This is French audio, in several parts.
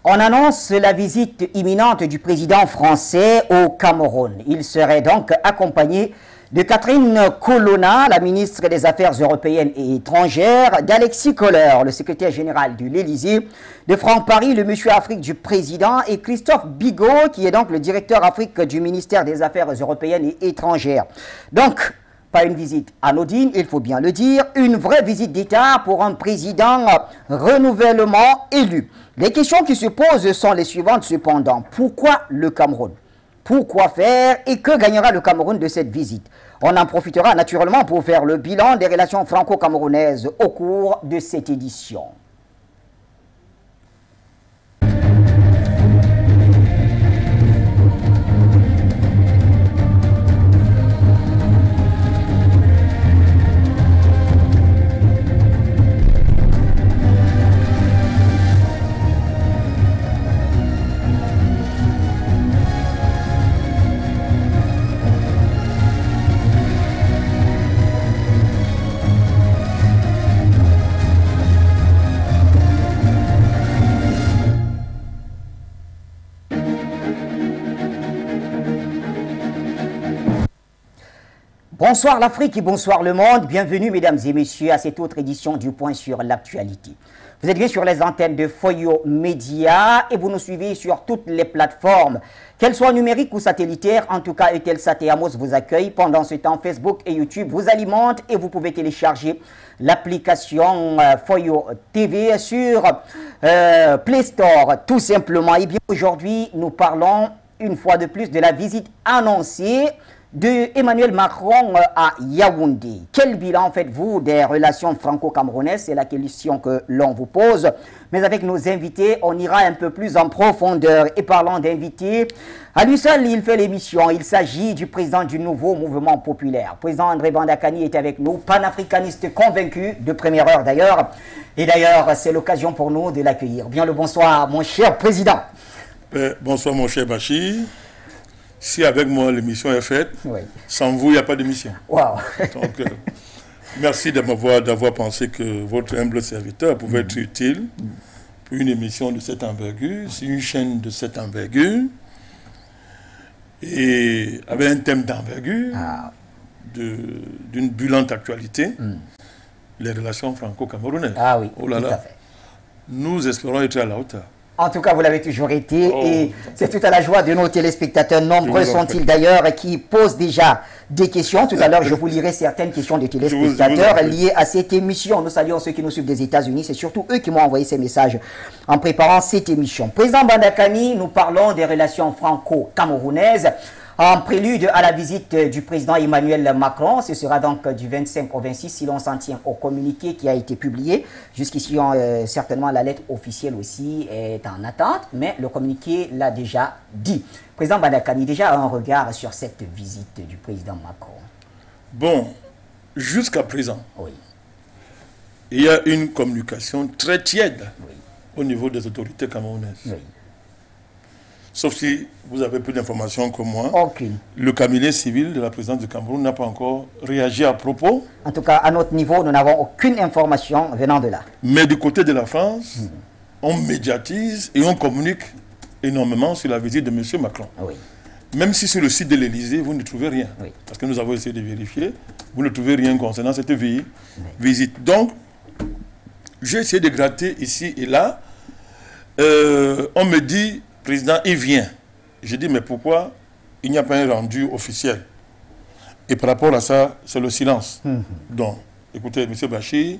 On annonce la visite imminente du président français au Cameroun. Il serait donc accompagné de Catherine Colonna, la ministre des Affaires européennes et étrangères, d'Alexis Kohler, le secrétaire général de l'Élysée, de Franck Paris, le monsieur Afrique du président, et Christophe Bigot, qui est donc le directeur Afrique du ministère des Affaires européennes et étrangères. Donc, pas une visite anodine, il faut bien le dire, une vraie visite d'État pour un président renouvellement élu. Les questions qui se posent sont les suivantes cependant. Pourquoi le Cameroun? Pourquoi faire et que gagnera le Cameroun de cette visite? On en profitera naturellement pour faire le bilan des relations franco-camerounaises au cours de cette édition. Bonsoir l'Afrique et bonsoir le monde. Bienvenue mesdames et messieurs à cette autre édition du Point sur l'actualité. Vous êtes bien sur les antennes de Foyo Média et vous nous suivez sur toutes les plateformes, qu'elles soient numériques ou satellitaires. En tout cas, Eutelsat et Amos vous accueillent. Pendant ce temps, Facebook et YouTube vous alimentent et vous pouvez télécharger l'application Foyo TV sur Play Store tout simplement. Et bien aujourd'hui, nous parlons une fois de plus de la visite annoncée de Emmanuel Macron à Yaoundé. Quel bilan faites-vous des relations franco-camerounaises? C'est la question que l'on vous pose. Mais avec nos invités, on ira un peu plus en profondeur. Et parlant d'invités, à lui seul, il fait l'émission. Il s'agit du président du nouveau mouvement populaire. Le président André Bandakani est avec nous, panafricaniste convaincu, de première heure d'ailleurs. Et d'ailleurs, c'est l'occasion pour nous de l'accueillir. Bien le bonsoir, mon cher président. Bonsoir, mon cher Bachir. Si avec moi l'émission est faite, oui. Sans vous, il n'y a pas d'émission. Wow. Donc, merci d'avoir pensé que votre humble serviteur pouvait être utile pour une émission de cette envergure, c'est une chaîne de cette envergure, et avec un thème d'envergure, d'une brûlante actualité, les relations franco-camerounaises. Ah oui, oh là tout là. À fait. Nous espérons être à la hauteur. En tout cas, vous l'avez toujours été et c'est tout à la joie de nos téléspectateurs. Nombreux sont-ils d'ailleurs qui posent déjà des questions. Tout à l'heure, je vous lirai certaines questions des téléspectateurs liées à cette émission. Nous saluons ceux qui nous suivent des États-Unis. C'est surtout eux qui m'ont envoyé ces messages en préparant cette émission. Président Bandakani, nous parlons des relations franco-camerounaises. En prélude à la visite du président Emmanuel Macron, ce sera donc du 25 au 26 si l'on s'en tient au communiqué qui a été publié. Jusqu'ici, certainement la lettre officielle aussi est en attente, mais le communiqué l'a déjà dit. Président Bandakani, déjà un regard sur cette visite du président Macron. Bon, jusqu'à présent, oui. Il y a une communication très tiède au niveau des autorités camerounaises. Oui. Sauf si vous avez plus d'informations que moi. Aucune. Le cabinet civil de la présidence du Cameroun n'a pas encore réagi à propos. En tout cas, à notre niveau, nous n'avons aucune information venant de là. Mais du côté de la France, on médiatise et on communique énormément sur la visite de M. Macron. Oui. Même si sur le site de l'Élysée, vous ne trouvez rien. Oui. Parce que nous avons essayé de vérifier. Vous ne trouvez rien concernant cette visite. Donc, j'ai essayé de gratter ici et là. On me dit... Président, il vient. J'ai dit, mais pourquoi il n'y a pas un rendu officiel? Et par rapport à ça, c'est le silence. Donc, écoutez, M. Bachir,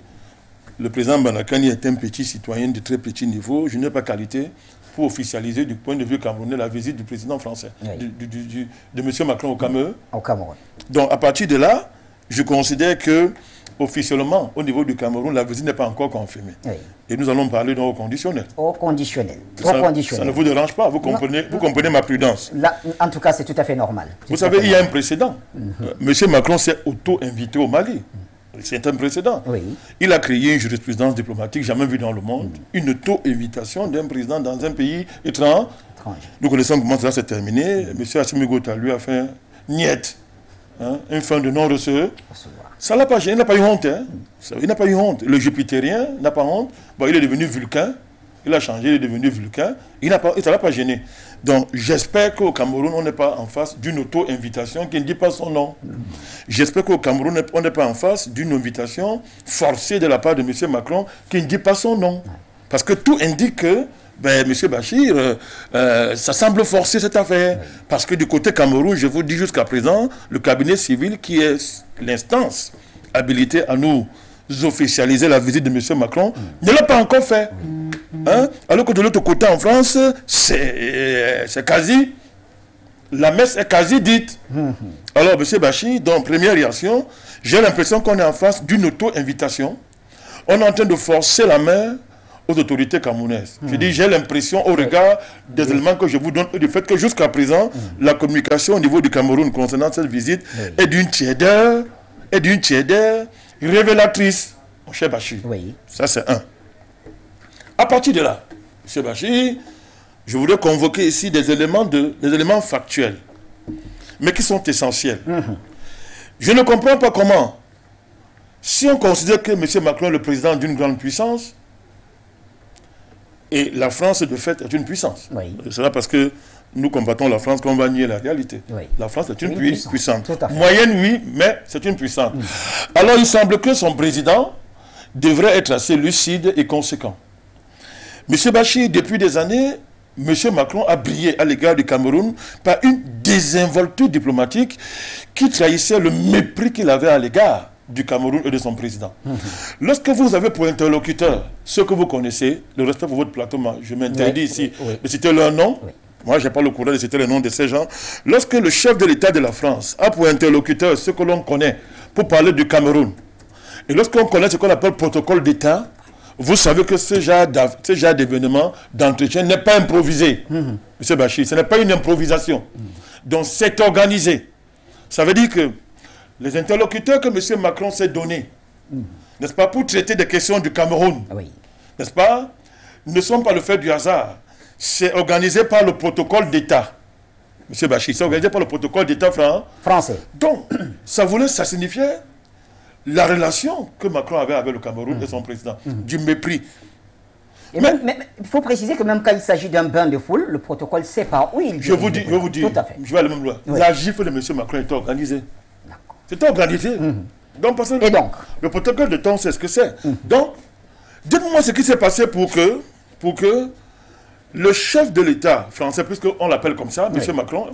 le président Bandakani est un petit citoyen de très petit niveau. Je n'ai pas qualité pour officialiser du point de vue camerounais la visite du président français, de M. Macron au Cameroun. Au Cameroun. Donc, à partir de là, je considère que officiellement, au niveau du Cameroun, la visite n'est pas encore confirmée. Oui. Et nous allons parler au conditionnel. Au conditionnel. Ça ne vous dérange pas, vous comprenez ma prudence. Là, en tout cas, c'est tout à fait normal. Vous savez, il y a un précédent. Monsieur Macron s'est auto-invité au Mali. C'est un précédent. Oui. Il a créé une jurisprudence diplomatique jamais vue dans le monde. Une auto-invitation d'un président dans un pays étranger. Nous connaissons comment cela s'est terminé. Monsieur Assimi Goïta lui a fait niet. Une fin de non-recevoir. Ça n'a pas, il n'a pas eu honte. Il n'a pas eu honte. Le jupitérien n'a pas honte. Bon, il est devenu Vulcain. il a changé, il est devenu vulcain, il ne l'a pas gêné. Donc j'espère qu'au Cameroun, on n'est pas en face d'une auto-invitation qui ne dit pas son nom. J'espère qu'au Cameroun, on n'est pas en face d'une invitation forcée de la part de M. Macron qui ne dit pas son nom. Parce que tout indique que M. Bachir, ça semble forcer cette affaire. Parce que du côté Cameroun, je vous dis jusqu'à présent, le cabinet civil qui est l'instance habilitée à nous officialiser la visite de M. Macron, ne l'a pas encore fait. Hein? Alors que de l'autre côté en France, c'est quasi, la messe est quasi dite. Alors M. Bachir, dans première réaction, j'ai l'impression qu'on est en face d'une auto-invitation. On est en train de forcer la main aux autorités camerounaises. Je dis, j'ai l'impression, au regard des éléments que je vous donne, du fait que jusqu'à présent, la communication au niveau du Cameroun concernant cette visite est d'une tiédeur, révélatrice, mon cher Bachir. Oui. Ça, c'est un. À partir de là, M. Bachir, je voudrais convoquer ici des éléments factuels, mais qui sont essentiels. Je ne comprends pas comment, si on considère que M. Macron est le président d'une grande puissance, et la France, de fait, est une puissance. Oui. C'est là parce que nous combattons la France qu'on va nier la réalité. Oui. La France est une puissante. Tout à fait. Moyenne, oui, mais c'est une puissance. Alors, il semble que son président devrait être assez lucide et conséquent. M. Bachir, depuis des années, M. Macron a brillé à l'égard du Cameroun par une désinvolture diplomatique qui trahissait le mépris qu'il avait à l'égard du Cameroun et de son président. Lorsque vous avez pour interlocuteur ceux que vous connaissez, le respect pour votre plateau, je m'interdis ici de citer leur nom. Moi, je n'ai pas le courage de citer le nom de ces gens. Lorsque le chef de l'État de la France a pour interlocuteur ceux que l'on connaît pour parler du Cameroun, et lorsqu'on connaît ce qu'on appelle protocole d'État, vous savez que ce genre d'événement, d'entretien n'est pas improvisé. M. Bachir, ce n'est pas une improvisation. Donc c'est organisé. Ça veut dire que les interlocuteurs que M. Macron s'est donnés, n'est-ce pas, pour traiter des questions du Cameroun, n'est-ce pas, ne sont pas le fait du hasard. C'est organisé par le protocole d'État. M. Bachir, c'est organisé par le protocole d'État français. Donc, ça signifiait la relation que Macron avait avec le Cameroun et son président, du mépris. Mais il faut préciser que même quand il s'agit d'un bain de foule, le protocole sait par où il Je vous dis, tout à fait. je vais aller même loin. La gifle de M. Macron était organisée. C'était organisé. Donc, parce que et donc le protocole de temps, c'est ce que c'est. Donc, dites-moi ce qui s'est passé pour que le chef de l'État français, puisqu'on l'appelle comme ça, M. Macron,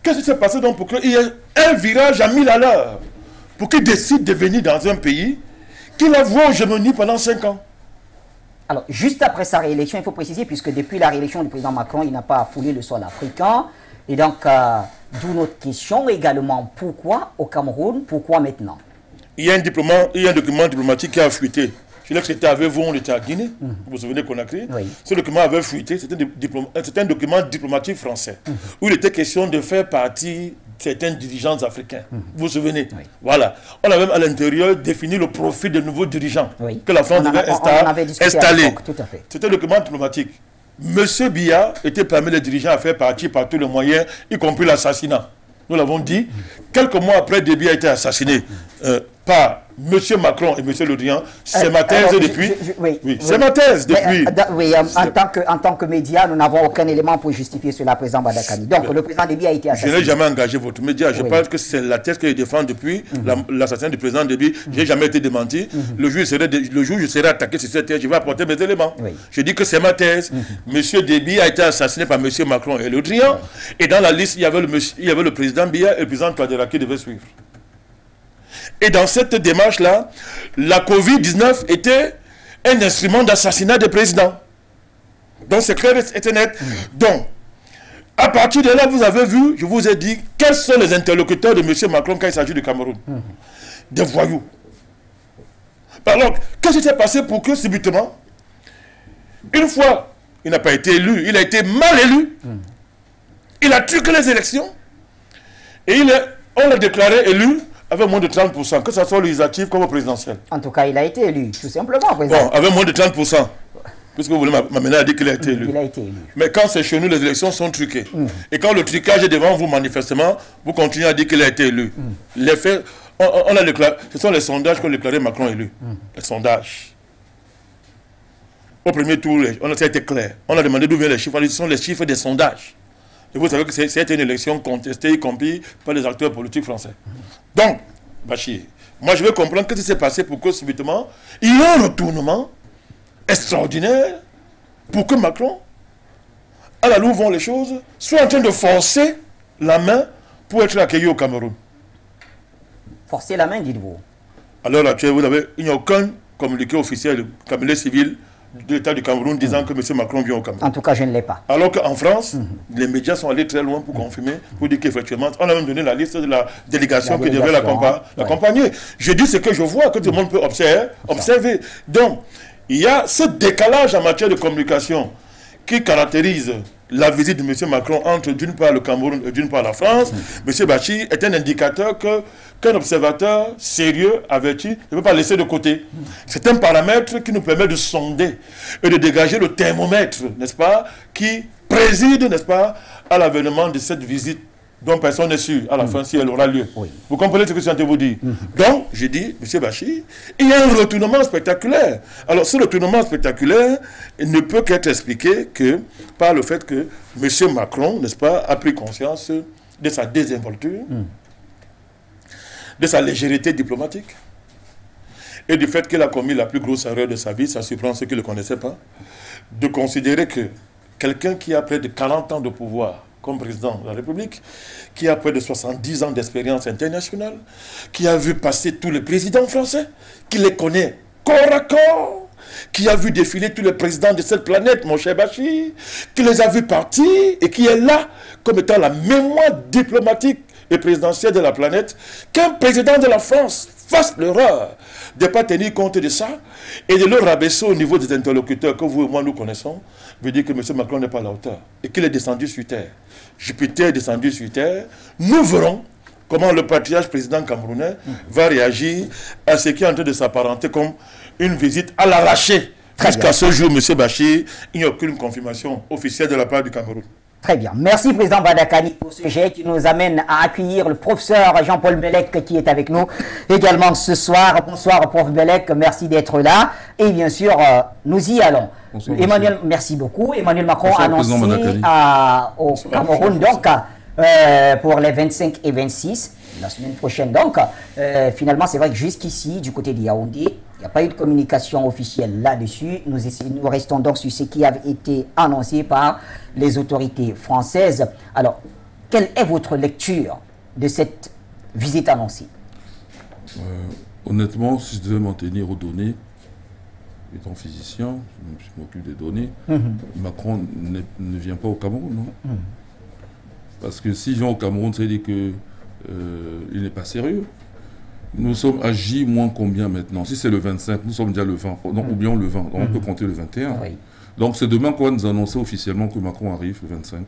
qu'est-ce qui s'est passé donc pour qu'il y ait un virage à 1000 à l'heure, pour qu'il décide de venir dans un pays qu'il a voué hégémonie pendant 5 ans? Alors, juste après sa réélection, il faut préciser, puisque depuis la réélection du président Macron, il n'a pas foulé le sol africain. Et donc, d'où notre question également, pourquoi au Cameroun, pourquoi maintenant? Il y a un document diplomatique qui a fuité. Je l'ai traité avec vous, on était à Guinée. Vous vous souvenez qu'on a créé? Ce document avait fuité, c'était un document diplomatique français, où il était question de faire partie certains dirigeants africains. Vous vous souvenez? Voilà. On a même à l'intérieur défini le profil de nouveaux dirigeants que la France devait installer. C'était un document diplomatique. M. Biya était parmi les dirigeants à faire partie par tous les moyens, y compris l'assassinat. Nous l'avons dit. Quelques mois après, Déby a été assassiné par M. Macron et M. Le Drian. C'est ma thèse depuis. C'est ma thèse depuis. En tant que média, nous n'avons aucun élément pour justifier cela, président Badakani. Donc, le président Déby a été assassiné. Je n'ai jamais engagé votre média. Je pense que c'est la thèse que je défends depuis l'assassinat du président Déby. Je n'ai jamais été démenti. Le jour où je serai attaqué sur cette thèse, je vais apporter mes éléments. Je dis que c'est ma thèse. M. Déby a été assassiné par M. Macron et Le Drian. Et dans la liste, il y avait le président Biya et le président Touadéra qui devaient suivre. Et dans cette démarche-là, la Covid-19 était un instrument d'assassinat des présidents. Donc c'est clair et net. Donc, à partir de là, vous avez vu, je vous ai dit, quels sont les interlocuteurs de M. Macron quand il s'agit du Cameroun? Des voyous. Alors, qu'est-ce qui s'est passé pour que, subitement, une fois, il n'a pas été élu, il a été mal élu, il a truqué les élections, et on l'a déclaré élu avec moins de 30%, que ce soit législatif comme présidentiel. En tout cas, il a été élu, tout simplement, président. Bon, avec moins de 30%. Puisque vous voulez m'amener à dire qu'il a été élu. Il a été élu. Mais quand c'est chez nous, les élections sont truquées. Et quand le trucage est devant vous, manifestement, vous continuez à dire qu'il a été élu. Les faits, on a déclaré, ce sont les sondages qui ont déclaré Macron élu. Les sondages. Au premier tour, ça a été clair. On a demandé d'où viennent les chiffres. On a dit, ce sont les chiffres des sondages. Et vous savez que c'était une élection contestée, y compris par les acteurs politiques français. Donc, Bachir, moi je veux comprendre ce qui s'est passé pour que subitement, il y ait un retournement extraordinaire pour que Macron, à la où vont les choses, soit en train de forcer la main pour être accueilli au Cameroun. Forcer la main, dites-vous? Alors là, il n'y a aucun communiqué officiel du cabinet civil de l'État du Cameroun disant que M. Macron vient au Cameroun. En tout cas, je ne l'ai pas. Alors qu'en France, les médias sont allés très loin pour confirmer, pour dire qu'effectivement, on a même donné la liste de la délégation qui devait l'accompagner. Je dis ce que je vois, que tout le monde peut observer. Donc, il y a ce décalage en matière de communication qui caractérise la visite de M. Macron entre d'une part le Cameroun et d'une part la France. M. Bachir est un indicateur qu'un observateur sérieux, averti, ne peut pas laisser de côté. C'est un paramètre qui nous permet de sonder et de dégager le thermomètre, n'est-ce pas, qui préside, n'est-ce pas, à l'avènement de cette visite dont personne n'est sûr à la fin si elle aura lieu. Oui. Vous comprenez ce que je suis en train de vous dire? Donc, j'ai dit, M. Bachir, il y a un retournement spectaculaire. Alors, ce retournement spectaculaire ne peut qu'être expliqué que par le fait que M. Macron, n'est-ce pas, a pris conscience de sa désinvolture, de sa légèreté diplomatique, et du fait qu'il a commis la plus grosse erreur de sa vie, ça surprend ceux qui ne le connaissaient pas, de considérer que quelqu'un qui a près de 40 ans de pouvoir comme président de la République, qui a près de 70 ans d'expérience internationale, qui a vu passer tous les présidents français, qui les connaît corps à corps, qui a vu défiler tous les présidents de cette planète, mon cher Bachir, qui les a vus partir et qui est là comme étant la mémoire diplomatique et présidentielle de la planète, qu'un président de la France fasse l'erreur de ne pas tenir compte de ça et de le rabaisser au niveau des interlocuteurs que vous et moi nous connaissons, veut dire que M. Macron n'est pas à la hauteur et qu'il est descendu sur terre. Jupiter est descendu sur terre. Nous verrons comment le patriarche président camerounais va réagir à ce qui est en train de s'apparenter comme une visite à l'arraché. Jusqu'à ce jour, M. Bachir, il n'y a aucune confirmation officielle de la part du Cameroun. Très bien. Merci, Président Badakani, pour ce sujet qui nous amène à accueillir le professeur Jean-Paul Bellec qui est avec nous également ce soir. Bonsoir, prof Bellec. Merci d'être là. Et bien sûr, nous y allons. Bonsoir, Emmanuel, merci beaucoup. Emmanuel Macron a annoncé au Cameroun, donc, pour les 25 et 26, la semaine prochaine. Donc, finalement, c'est vrai que jusqu'ici, du côté de Yaoundé, il n'y a pas eu de communication officielle là-dessus. Nous restons donc sur ce qui avait été annoncé par les autorités françaises. Alors, quelle est votre lecture de cette visite annoncée? Honnêtement, si je devais m'en tenir aux données, étant physicien, je m'occupe des données, Macron ne vient pas au Cameroun, non? Parce que s'il vient au Cameroun, ça veut dire qu'il n'est pas sérieux. Nous sommes à J moins combien maintenant? Si c'est le 25, nous sommes déjà le 20, non, oublions le 20, donc on peut compter le 21. Oui. Donc c'est demain qu'on va nous annoncer officiellement que Macron arrive le 25.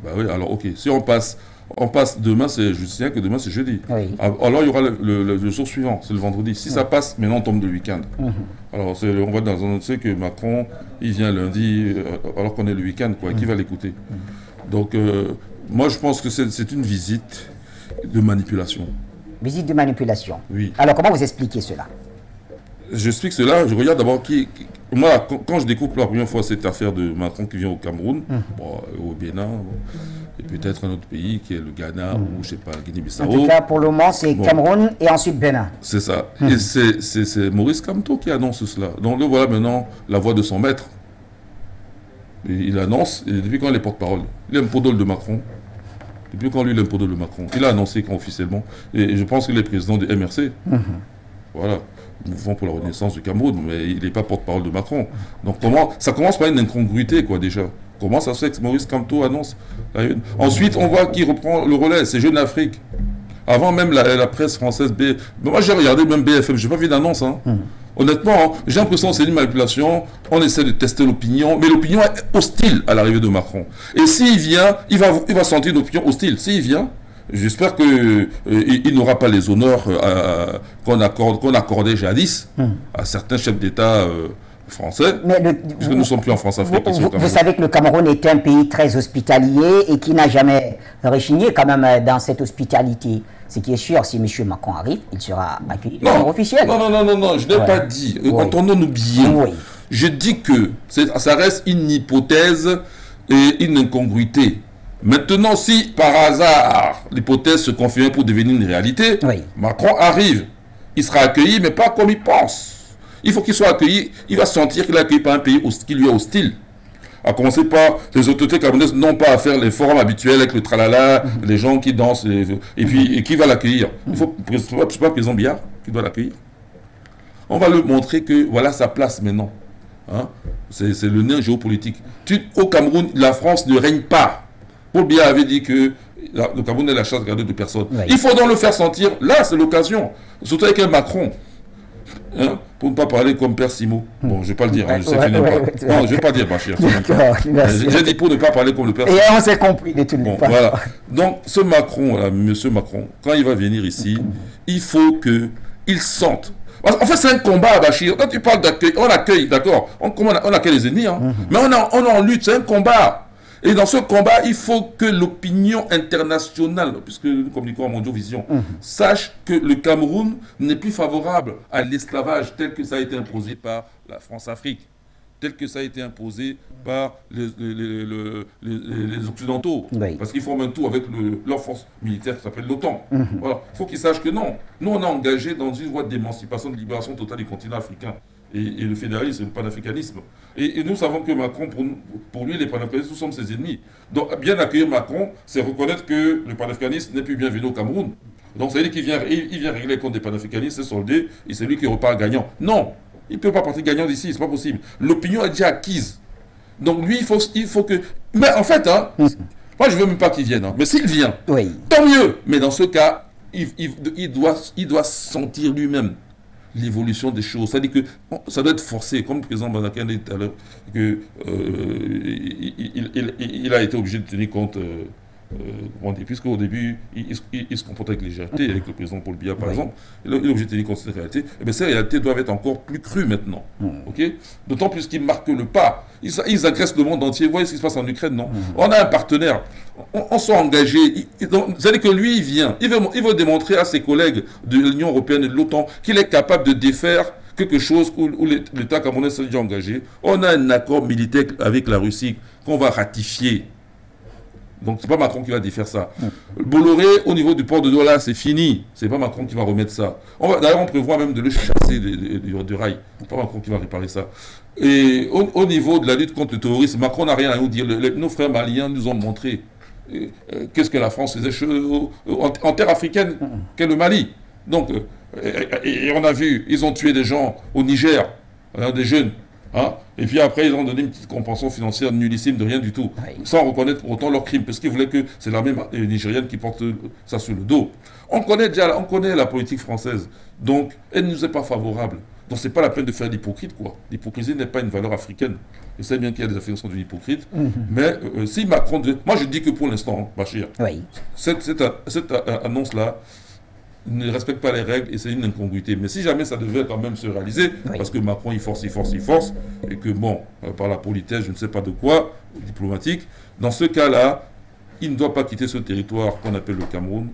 Bah oui, alors ok, si on passe demain, je sais que demain c'est jeudi. Oui. Alors il y aura le jour suivant, c'est le vendredi. Si ça passe, maintenant on tombe de week-end. Alors on va nous annoncer que Macron, il vient lundi, alors qu'on est le week-end, quoi, et qui va l'écouter. Donc moi je pense que c'est une visite de manipulation. Visite de manipulation. Oui. Alors, comment vous expliquez cela? J'explique cela. Je regarde d'abord moi, quand je découvre la première fois cette affaire de Macron qui vient au Cameroun, au Bénin, et peut-être un autre pays qui est le Ghana ou je sais pas, Guinée-Bissau. En tout cas, pour le moment, c'est Cameroun et ensuite Bénin. C'est ça. Et c'est Maurice Kamto qui annonce cela. Donc, le voilà maintenant la voix de son maître. Et il annonce, et depuis quand il est porte-parole? Il est un podole de Macron. Depuis quand lui, il est un podole de Macron? Il a annoncé officiellement. Et je pense qu'il est président du MRC. Voilà. Mouvement pour la renaissance du Cameroun, mais il n'est pas porte-parole de Macron. Donc ça commence par une incongruité, quoi, déjà. Comment ça se fait que Maurice Kamto annonce Ensuite, on voit qui reprend le relais, c'est Jeune Afrique. Avant même la presse française, moi j'ai regardé même BFM, je n'ai pas vu d'annonce. Hein. Honnêtement, j'ai l'impression que c'est une manipulation, on essaie de tester l'opinion, mais l'opinion est hostile à l'arrivée de Macron. Et s'il vient, il va sentir une opinion hostile. S'il vient, j'espère qu'il n'aura pas les honneurs qu'on accordait jadis à certains chefs d'État français, puisque nous ne sommes plus en France-Afrique. Vous savez que le Cameroun est un pays très hospitalier et qui n'a jamais rechigné quand même dans cette hospitalité. Ce qui est sûr, si M. Macron arrive, il sera accueilli de manière officielle. Non, je n'ai pas dit. Entendons-nous bien. Oui. Je dis que ça reste une hypothèse et une incongruité. Maintenant, si par hasard l'hypothèse se confirme pour devenir une réalité, Macron arrive. Il sera accueilli, mais pas comme il pense. Il faut qu'il soit accueilli. Il va sentir qu'il est accueilli par un pays qui lui est hostile. À commencer par les autorités camerounaises n'ont pas à faire les forums habituels avec le tralala, les gens qui dansent, et puis qui va l'accueillir. Il faut, c'est pas le président Biya qui doit l'accueillir. On va lui montrer que voilà sa place maintenant. Hein? C'est le nœud géopolitique. Au Cameroun, la France ne règne pas. Paul Biya avait dit que le Cameroun est la chasse gardée de personne. Il faut donc le faire sentir. Là, c'est l'occasion. Surtout avec un Macron. Hein, pour ne pas parler comme Père Simo. Bon, je ne vais pas le dire, hein, je sais qu'il n'est pas. Non, je ne vais pas dire, Bachir. J'ai dit pour ne pas parler comme le Père Simo. Et on s'est compris de tout le monde. Voilà. Donc, ce Macron, là, monsieur Macron, quand il va venir ici, il faut qu'il sente. En fait, c'est un combat, Bachir. Quand tu parles d'accueil, on accueille, d'accord, on accueille les ennemis, hein, mais on est en lutte, c'est un combat. Et dans ce combat, il faut que l'opinion internationale, puisque nous communiquons à Mondiovision, sache que le Cameroun n'est plus favorable à l'esclavage tel que ça a été imposé par la France-Afrique, tel que ça a été imposé par les Occidentaux, parce qu'ils forment un tout avec leur force militaire qui s'appelle l'OTAN. Voilà. Il faut qu'ils sachent que non. Nous, on est engagé dans une voie d'émancipation, de libération totale du continent africain. Et le fédéralisme, le panafricanisme. Et nous savons que Macron, pour lui, les panafricanistes, nous sommes ses ennemis. Donc, bien accueillir Macron, c'est reconnaître que le panafricanisme n'est plus bienvenu au Cameroun. Donc, ça veut dire qu'il vient régler les comptes des panafricanistes, c'est soldé, et c'est lui qui repart gagnant. Non, il ne peut pas partir gagnant d'ici, c'est pas possible. L'opinion est déjà acquise. Donc, lui, il faut que... Mais en fait, hein, moi, je ne veux même pas qu'il vienne. Hein, mais s'il vient, tant mieux. Mais dans ce cas, il doit sentir lui-même l'évolution des choses. C'est-à-dire que ça doit être forcé, comme le président Banakan dit tout à l'heure, qu'il a été obligé de tenir compte, puisqu'au début, il se comporte avec légèreté, avec le président Paul Biya, par exemple, il est obligé de tenir compte de cette réalité. Et bien, ces réalités doivent être encore plus crues maintenant. D'autant plus qu'ils marquent le pas. Ils agressent le monde entier. Vous voyez ce qui se passe en Ukraine, non? On a un partenaire. On s'est engagé. C'est-à-dire que lui, il vient. Il veut démontrer à ses collègues de l'Union européenne et de l'OTAN qu'il est capable de défaire quelque chose où l'État camerounais s'est déjà engagé. On a un accord militaire avec la Russie qu'on va ratifier. Donc, ce n'est pas Macron qui va défaire ça. Bolloré, au niveau du port de Douala, c'est fini. Ce n'est pas Macron qui va remettre ça. D'ailleurs, on prévoit même de le chasser du rail. Ce n'est pas Macron qui va réparer ça. Et au niveau de la lutte contre le terrorisme, Macron n'a rien à nous dire. Nos frères maliens nous ont montré qu'est-ce que la France faisait en terre africaine qu'est le Mali. Donc, et on a vu, ils ont tué des gens au Niger, des jeunes. Hein? Et puis après, ils ont donné une petite compensation financière nullissime de rien du tout, sans reconnaître pour autant leurs crimes, parce qu'ils voulaient que c'est l'armée nigérienne qui porte ça sur le dos. On connaît la politique française, donc elle ne nous est pas favorable. Donc c'est pas la peine de faire l'hypocrite, quoi. L'hypocrisie n'est pas une valeur africaine. Je sais bien qu'il y a des affirmations d'une hypocrite, mais si Macron... Moi je dis que pour l'instant, Bachir, cette annonce-là ne respecte pas les règles et c'est une incongruité. Mais si jamais ça devait quand même se réaliser, parce que Macron il force, et que bon, par la politesse, je ne sais pas de quoi, diplomatique, dans ce cas-là, il ne doit pas quitter ce territoire qu'on appelle le Cameroun,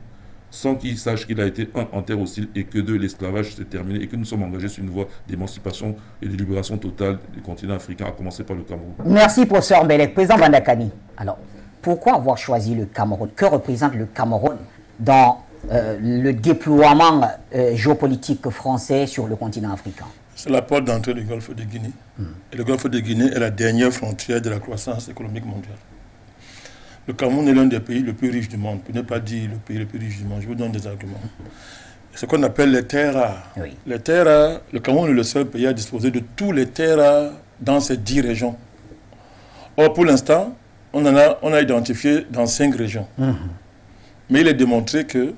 sans qu'il sache qu'il a été en terre hostile et que l'esclavage s'est terminé et que nous sommes engagés sur une voie d'émancipation et de libération totale du continent africain, à commencer par le Cameroun. Merci, professeur Mbelek. Président Bandakani, alors, pourquoi avoir choisi le Cameroun? Que représente le Cameroun dans le déploiement géopolitique français sur le continent africain? C'est la porte d'entrée du Golfe de Guinée. Et le Golfe de Guinée est la dernière frontière de la croissance économique mondiale. Le Cameroun est l'un des pays les plus riches du monde, pour ne pas dire le pays le plus riche du monde. Je vous donne des arguments. Ce qu'on appelle les terres rares. Les terres rares, le Cameroun est le seul pays à disposer de tous les terres rares dans ces 10 régions. Or, pour l'instant, on a identifié dans 5 régions. Mais il est démontré que,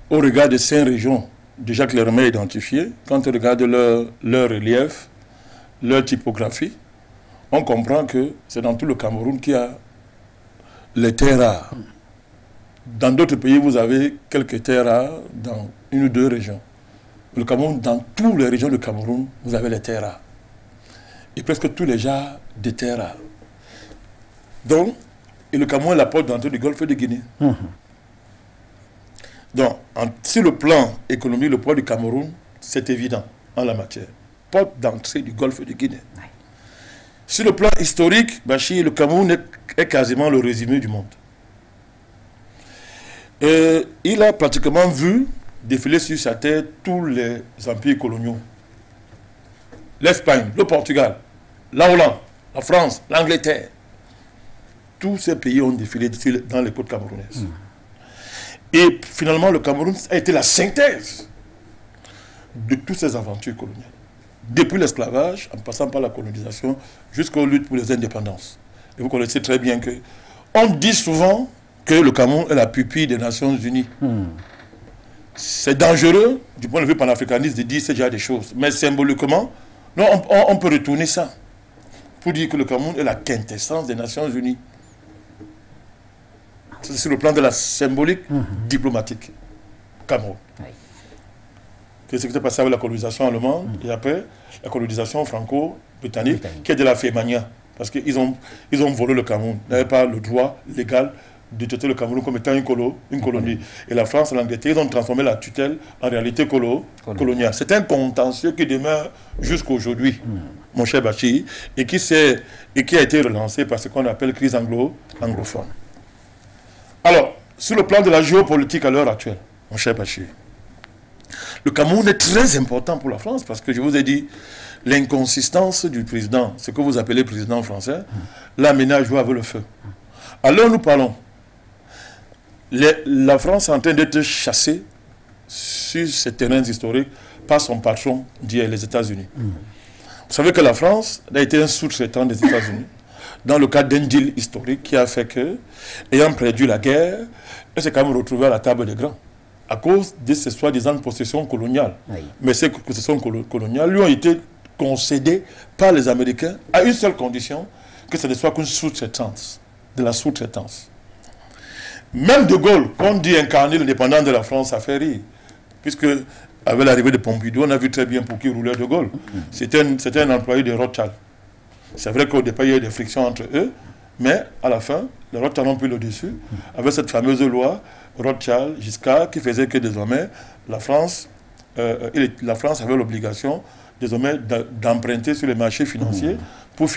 au regard des 5 régions déjà clairement identifiées, quand on regarde leur relief, leur typographie, on comprend que c'est dans tout le Cameroun qu'il y a les terres rares. Dans d'autres pays, vous avez quelques terres rares dans 1 ou 2 régions. Le Cameroun, dans toutes les régions du Cameroun, vous avez les terres rares. Et presque tous les genres de terres rares. Donc, et le Cameroun est la porte d'entrée du Golfe de Guinée. Donc, sur le plan économique, le poids du Cameroun, c'est évident en la matière. porte d'entrée du golfe de Guinée. Sur le plan historique, Bachir, le Cameroun est quasiment le résumé du monde. Il a pratiquement vu défiler sur sa terre tous les empires coloniaux. L'Espagne, le Portugal, la Hollande, la France, l'Angleterre. Tous ces pays ont défilé dans les côtes camerounaises. Et finalement, le Cameroun a été la synthèse de toutes ces aventures coloniales. Depuis l'esclavage, en passant par la colonisation, jusqu'aux luttes pour les indépendances. Et vous connaissez très bien que on dit souvent que le Cameroun est la pupille des Nations Unies. C'est dangereux, du point de vue panafricaniste, de dire ce genre de choses. Mais symboliquement, non, on peut retourner ça pour dire que le Cameroun est la quintessence des Nations Unies. C'est sur le plan de la symbolique diplomatique. Cameroun. C'est ce qui s'est passé avec la colonisation allemande et après la colonisation franco-britannique qui est de la fémania. Parce qu'ils ont volé le Cameroun. Ils n'avaient pas le droit légal de traiter le Cameroun comme étant une colonie. Et la France et l'Angleterre, ils ont transformé la tutelle en réalité coloniale. C'est un contentieux qui demeure jusqu'aujourd'hui, mon cher Bachir, et qui a été relancé par ce qu'on appelle crise anglophone. Alors, sur le plan de la géopolitique à l'heure actuelle, mon cher Bachir, le Cameroun est très important pour la France parce que je vous ai dit, l'inconsistance du président, ce que vous appelez président français, l'a amené à jouer avec le feu. À l'heure où nous parlons, la France est en train d'être chassée sur ses terrains historiques par son patron d'hier, les États-Unis. Vous savez que la France a été un sous-traitant des États-Unis dans le cadre d'un deal historique qui a fait que, ayant perdu la guerre, elle s'est quand même retrouvée à la table des grands à cause de ces soi-disant possessions coloniales. Mais ces possessions coloniales lui ont été concédées par les Américains à une seule condition, que ce ne soit qu'une sous-traitance, de la sous-traitance. Même De Gaulle, quand on dit incarner l'indépendance de la France, ça fait rire. Puisque, avec l'arrivée de Pompidou, on a vu très bien pour qui roulait De Gaulle. C'était un employé de Rothschild. C'est vrai qu'au départ, il y a eu des frictions entre eux, mais à la fin, les Rothschild ont pris le dessus, avec cette fameuse loi Rothschild, Giscard, qui faisait que désormais, la France avait l'obligation désormais d'emprunter sur les marchés financiers pour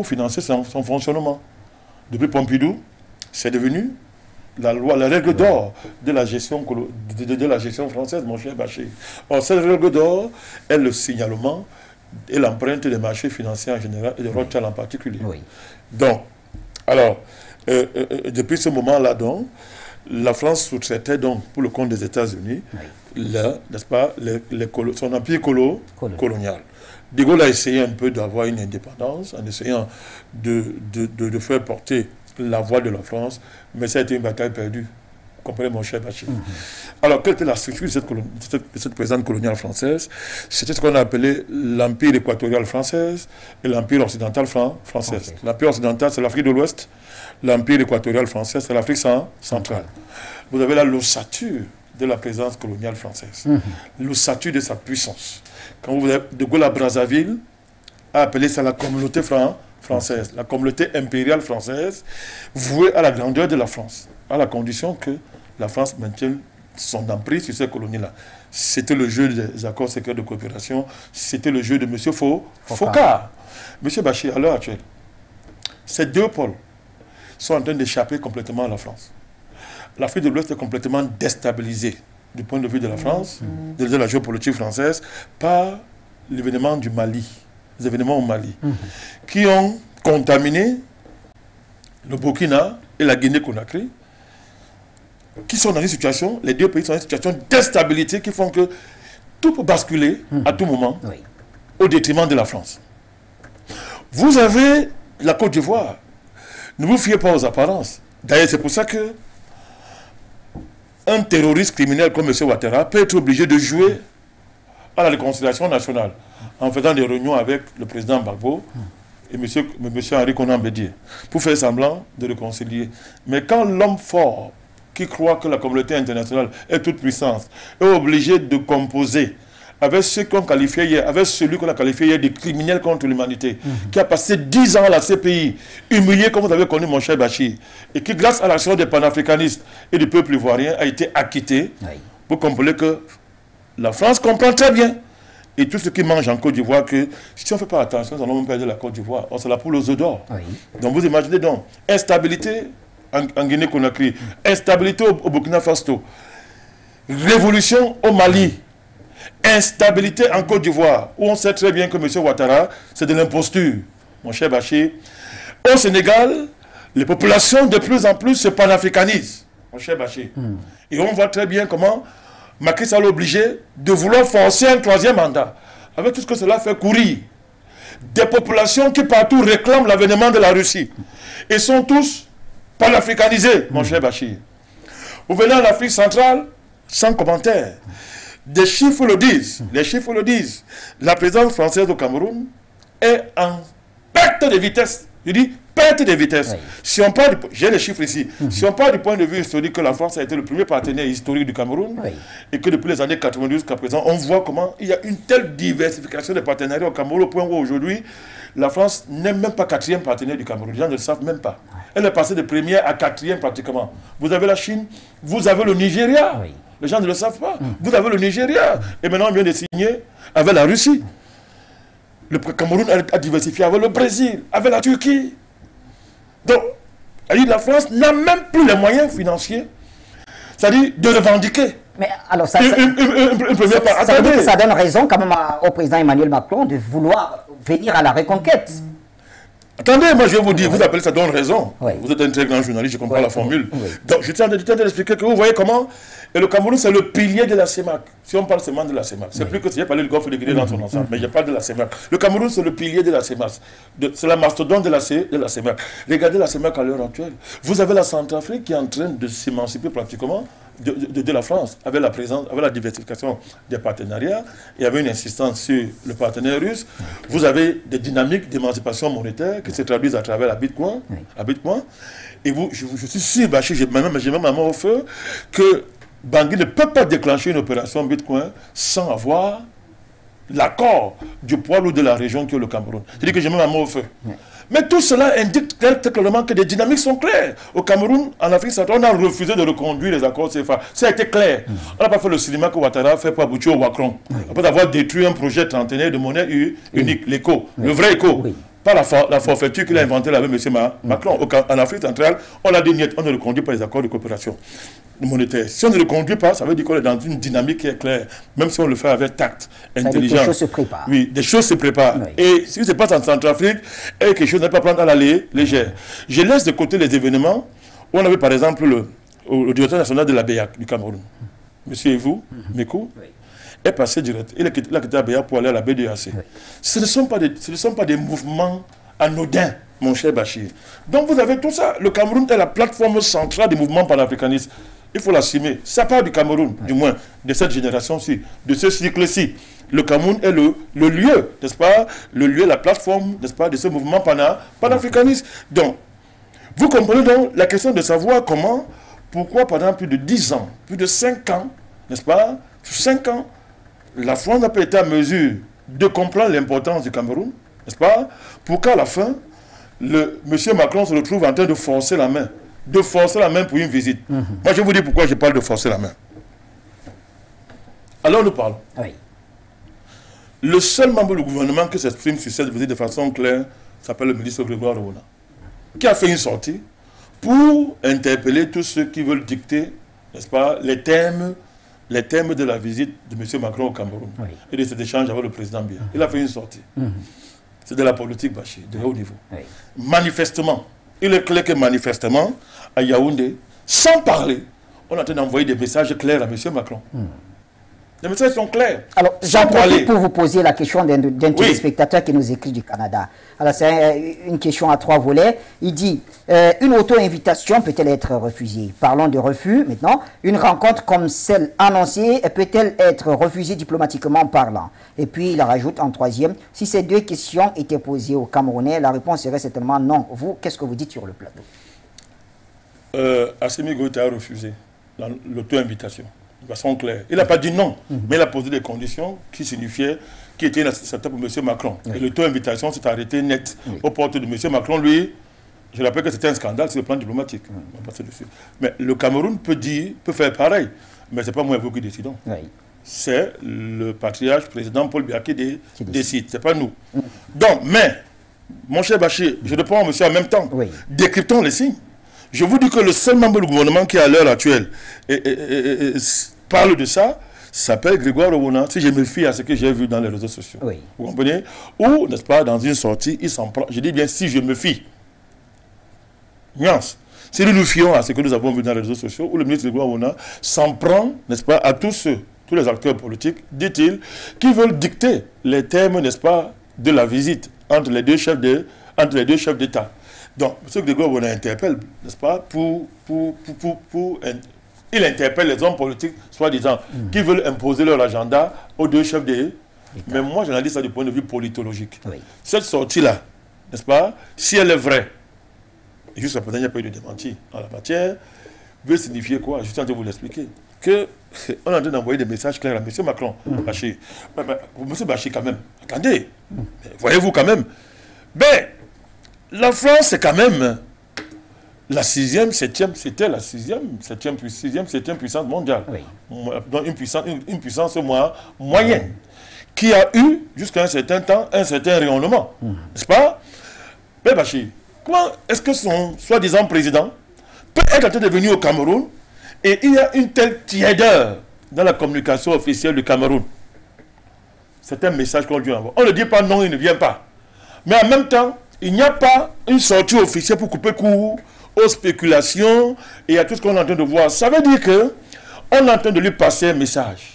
financer son fonctionnement. Depuis Pompidou, c'est devenu la règle d'or de la gestion française, mon cher Bachir. Or, cette règle d'or est le signalement et l'empreinte des marchés financiers en général et de Rothschild en particulier. Donc, alors, depuis ce moment-là, donc, la France sous-traitait donc pour le compte des États-Unis, n'est-ce pas, son empire colonial. De Gaulle a essayé un peu d'avoir une indépendance en essayant de faire porter la voix de la France, mais ça a été une bataille perdue. Vous comprenez, mon cher Bachir. Alors, quelle était la structure de cette présence coloniale française? C'était ce qu'on a appelé l'Empire équatorial français et l'Empire occidental français. L'Empire occidental, c'est l'Afrique de l'Ouest. L'Empire équatorial français, c'est l'Afrique centrale. Vous avez là l'ossature de la présence coloniale française. L'ossature de sa puissance. Quand vous avez De Gaulle à Brazzaville, a appelé ça la communauté française, la communauté impériale française, vouée à la grandeur de la France, à la condition que la France maintienne son emprise sur ces colonies-là. C'était le jeu des accords secrets de coopération, c'était le jeu de M. Focard. M. Bachir, à l'heure actuelle, ces deux pôles sont en train d'échapper complètement à la France. L'Afrique de l'Ouest est complètement déstabilisée du point de vue de la France, de la géopolitique française, par l'événement du Mali, les événements au Mali, qui ont contaminé le Burkina et la Guinée-Conakry, qui sont dans une situation, les deux pays sont dans une situation d'instabilité qui font que tout peut basculer à tout moment au détriment de la France. Vous avez la Côte d'Ivoire. Ne vous fiez pas aux apparences. D'ailleurs, c'est pour ça que un terroriste criminel comme M. Ouattara peut être obligé de jouer à la réconciliation nationale en faisant des réunions avec le président Gbagbo et M. Henri Konan Bédié pour faire semblant de réconcilier. Mais quand l'homme fort qui croit que la communauté internationale est toute puissance est obligé de composer avec ceux qu'on qualifiait hier, avec celui qu'on a qualifié hier de criminel contre l'humanité, qui a passé 10 ans à la CPI, humilié comme vous avez connu mon cher Bachir, et qui grâce à l'action des panafricanistes et du peuple ivoirien a été acquitté, vous comprenez que la France comprend très bien et tout ce qui mange en Côte d'Ivoire, que si on ne fait pas attention, nous allons même perdre la Côte d'Ivoire. Or, c'est la poule aux œufs d'or. Oui. Donc vous imaginez donc, instabilité en Guinée-Conakry, instabilité au Burkina Faso, révolution au Mali, instabilité en Côte d'Ivoire, où on sait très bien que M. Ouattara, c'est de l'imposture, mon cher Bachir. Au Sénégal, les populations de plus en plus se panafricanisent, mon cher Bachir. Et on voit très bien comment Macky Sall est obligé de vouloir forcer un troisième mandat, avec tout ce que cela fait courir. Des populations qui partout réclament l'avènement de la Russie. Et sont tous panafricanisés, mon cher Bachir. Vous venez en Afrique centrale, sans commentaire. Des chiffres le disent, les chiffres le disent. La présidence française au Cameroun est en perte de vitesse. Je dis perte de vitesse. Oui. Si on parle, j'ai les chiffres ici. Si on parle du point de vue historique que la France a été le premier partenaire historique du Cameroun, Oui. et que depuis les années 92 jusqu'à présent, on voit comment il y a une telle diversification des partenariats au Cameroun au point où aujourd'hui, la France n'est même pas quatrième partenaire du Cameroun. Les gens ne le savent même pas. Elle est passée de première à quatrième pratiquement. Vous avez la Chine, vous avez le Nigeria. Oui. Les gens ne le savent pas. Vous avez le Nigeria. Et maintenant, on vient de signer avec la Russie. Le Cameroun a diversifié avec le Brésil, avec la Turquie. Donc, la France n'a même plus les moyens financiers, c'est-à-dire de revendiquer. Mais alors, ça, Une première part. ça veut dire Attendez. que ça donne raison quand même au président Emmanuel Macron de vouloir venir à la reconquête. Attendez, moi je vais vous dire, vous appelez ça donne raison. Oui. Vous êtes un très grand journaliste, je comprends Oui, la formule. oui. Donc je tiens d'expliquer que vous voyez comment et le Cameroun c'est le pilier de la CEMAC. Si on parle seulement de la CEMAC, c'est plus que si j'ai parlé du Golfe de Guinée dans son ensemble, mais je parle de la CEMAC. Le Cameroun c'est le pilier de la CEMAC. C'est la mastodonte de la CEMAC. Regardez la CEMAC à l'heure actuelle. Vous avez la Centrafrique qui est en train de s'émanciper pratiquement de la France, avec la présence, avec la diversification des partenariats. Il y avait une insistance sur le partenaire russe. Vous avez des dynamiques d'émancipation monétaire qui se traduisent à travers la Bitcoin. Oui. La Bitcoin. Et vous, je suis sûr, Bachir, j'ai même ma main au feu, que Bangui ne peut pas déclencher une opération Bitcoin sans avoir l'accord du poids lourd de la région qui est le Cameroun. C'est-à-dire que j'ai même ma main au feu. Oui. Mais tout cela indique très clairement que des dynamiques sont claires. Au Cameroun, en Afrique centrale, on a refusé de reconduire les accords CFA. Ça a été clair. On n'a pas fait le cinéma que Ouattara a fait pour aboutir au Wacron. Après avoir détruit un projet trentenaire de monnaie unique, l'éco, le vrai éco. Oui. Pas la forfaiture qu'il a inventée là avec M. Macron. En Afrique centrale, on a dit niet, on ne reconduit pas les accords de coopération monétaire. Si on ne le conduit pas, ça veut dire qu'on est dans une dynamique qui est claire, même si on le fait avec tact, intelligence. Des choses se préparent. Oui, des choses se préparent. Oui. Et ce qui se passe en Centrafrique est quelque chose n'est pas prendre à la légère. Je laisse de côté les événements où on avait par exemple le directeur national de la BEAC du Cameroun, M. Evou Mekou, est passé direct. Il a quitté la BEAC pour aller à la BDAC. Oui. Ce ne sont pas des mouvements anodins, mon cher Bachir. Donc vous avez tout ça. Le Cameroun est la plateforme centrale des mouvements panafricanistes. Il faut l'assumer. Ça part du Cameroun, du moins, de cette génération-ci, de ce cycle-ci. Le Cameroun est le lieu, n'est-ce pas? Le lieu, la plateforme, n'est-ce pas, de ce mouvement panafricaniste. Donc, vous comprenez donc la question de savoir comment, pourquoi pendant plus de 10 ans, plus de 5 ans, n'est-ce pas? 5 ans, la France n'a pas été à mesure de comprendre l'importance du Cameroun, n'est-ce pas? Pour qu'à la fin, M. Macron se retrouve en train de forcer la main. De forcer la main pour une visite. Moi, je vais vous dire pourquoi je parle de forcer la main. Alors, nous parlons. Oui. Le seul membre du gouvernement qui s'exprime sur cette visite de façon claire s'appelle le ministre Grégoire Rewona, qui a fait une sortie pour interpeller tous ceux qui veulent dicter, n'est-ce pas, les thèmes de la visite de M. Macron au Cameroun, oui, et de cet échange avec le président Biya. Il a fait une sortie. C'est de la politique, Bachir, de haut niveau. Oui. Manifestement, il est clair que manifestement, à Yaoundé, sans parler, on est en train d'envoyer des messages clairs à M. Macron. Les messages sont clairs. Alors, j'en profite pour vous poser la question d'un téléspectateur qui nous écrit du Canada. Alors, c'est une question à 3 volets. Il dit, une auto-invitation peut-elle être refusée? Parlons de refus maintenant. Une rencontre comme celle annoncée peut-elle être refusée diplomatiquement parlant? Et puis, il rajoute en troisième, si ces deux questions étaient posées aux Camerounais, la réponse serait certainement non. Vous, qu'est-ce que vous dites sur le plateau? Assimi Goïta a refusé l'auto-invitation. De façon claire. Il n'a pas dit non, mais il a posé des conditions qui signifiaient qui étaient inacceptables pour M. Macron. Et l'auto-invitation s'est arrêtée net aux portes de M. Macron. Lui, je rappelle que c'était un scandale sur le plan diplomatique. On va passer dessus. Mais le Cameroun peut faire pareil, mais ce n'est pas moi et vous qui décidons. c'est le patriarche président Paul Biya qui décide, c'est pas nous. Donc, mais, mon cher Bachir, je réponds à monsieur en même temps. Oui. Décryptons les signes. Je vous dis que le seul membre du gouvernement qui, à l'heure actuelle, parle de ça, s'appelle Grégoire Rowona, si je me fie à ce que j'ai vu dans les réseaux sociaux. Oui. Vous comprenez? Ou, n'est-ce pas, dans une sortie, il s'en prend. Je dis bien si je me fie. Nuance. Si nous nous fions à ce que nous avons vu dans les réseaux sociaux, où le ministre Grégoire Rowona s'en prend, n'est-ce pas, à tous les acteurs politiques, dit-il, qui veulent dicter les termes, n'est-ce pas, de la visite entre les deux chefs d'État. Donc, ce que Grégoire Rowona interpelle, n'est-ce pas, il interpelle les hommes politiques, soi-disant, qui veulent imposer leur agenda aux deux chefs d'État. Mais moi, j'analyse ça du point de vue politologique. Oui. Cette sortie-là, n'est-ce pas, si elle est vraie, et jusqu'à présent, il n'y a pas eu de démenti en la matière, veut signifier quoi? Je suis en train de vous l'expliquer. On est en train d'envoyer des messages clairs à M. Macron. Bachir. M. Bachir, quand même, attendez, voyez-vous quand même. Ben, la France, c'est quand même la sixième, septième, c'était la septième puissance mondiale. Oui. Donc une puissance moyenne, qui a eu, jusqu'à un certain temps, un certain rayonnement. N'est-ce pas? Ben, Bachir, comment est-ce que son soi-disant président peut être en train de venir au Cameroun et il y a une telle tiédeur dans la communication officielle du Cameroun? C'est un message qu'on lui envoie. On ne dit pas non, il ne vient pas. Mais en même temps, il n'y a pas une sortie officielle pour couper court aux spéculations et à tout ce qu'on est en train de voir. Ça veut dire qu'on est en train de lui passer un message.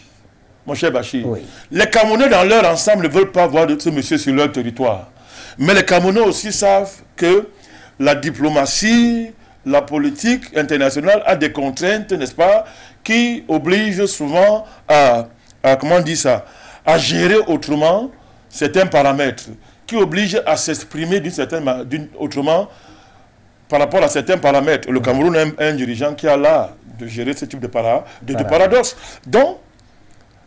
Mon cher Bachir, oui. Les Camerounais dans leur ensemble ne veulent pas voir de ce monsieur sur leur territoire. Mais les Camerounais aussi savent que la diplomatie, la politique internationale a des contraintes, n'est-ce pas, qui obligent souvent à comment on dit ça, à gérer autrement certains paramètres, qui obligent à s'exprimer autrement par rapport à certains paramètres. Le Cameroun a un dirigeant qui a l'art de gérer ce type de paradoxe. Donc,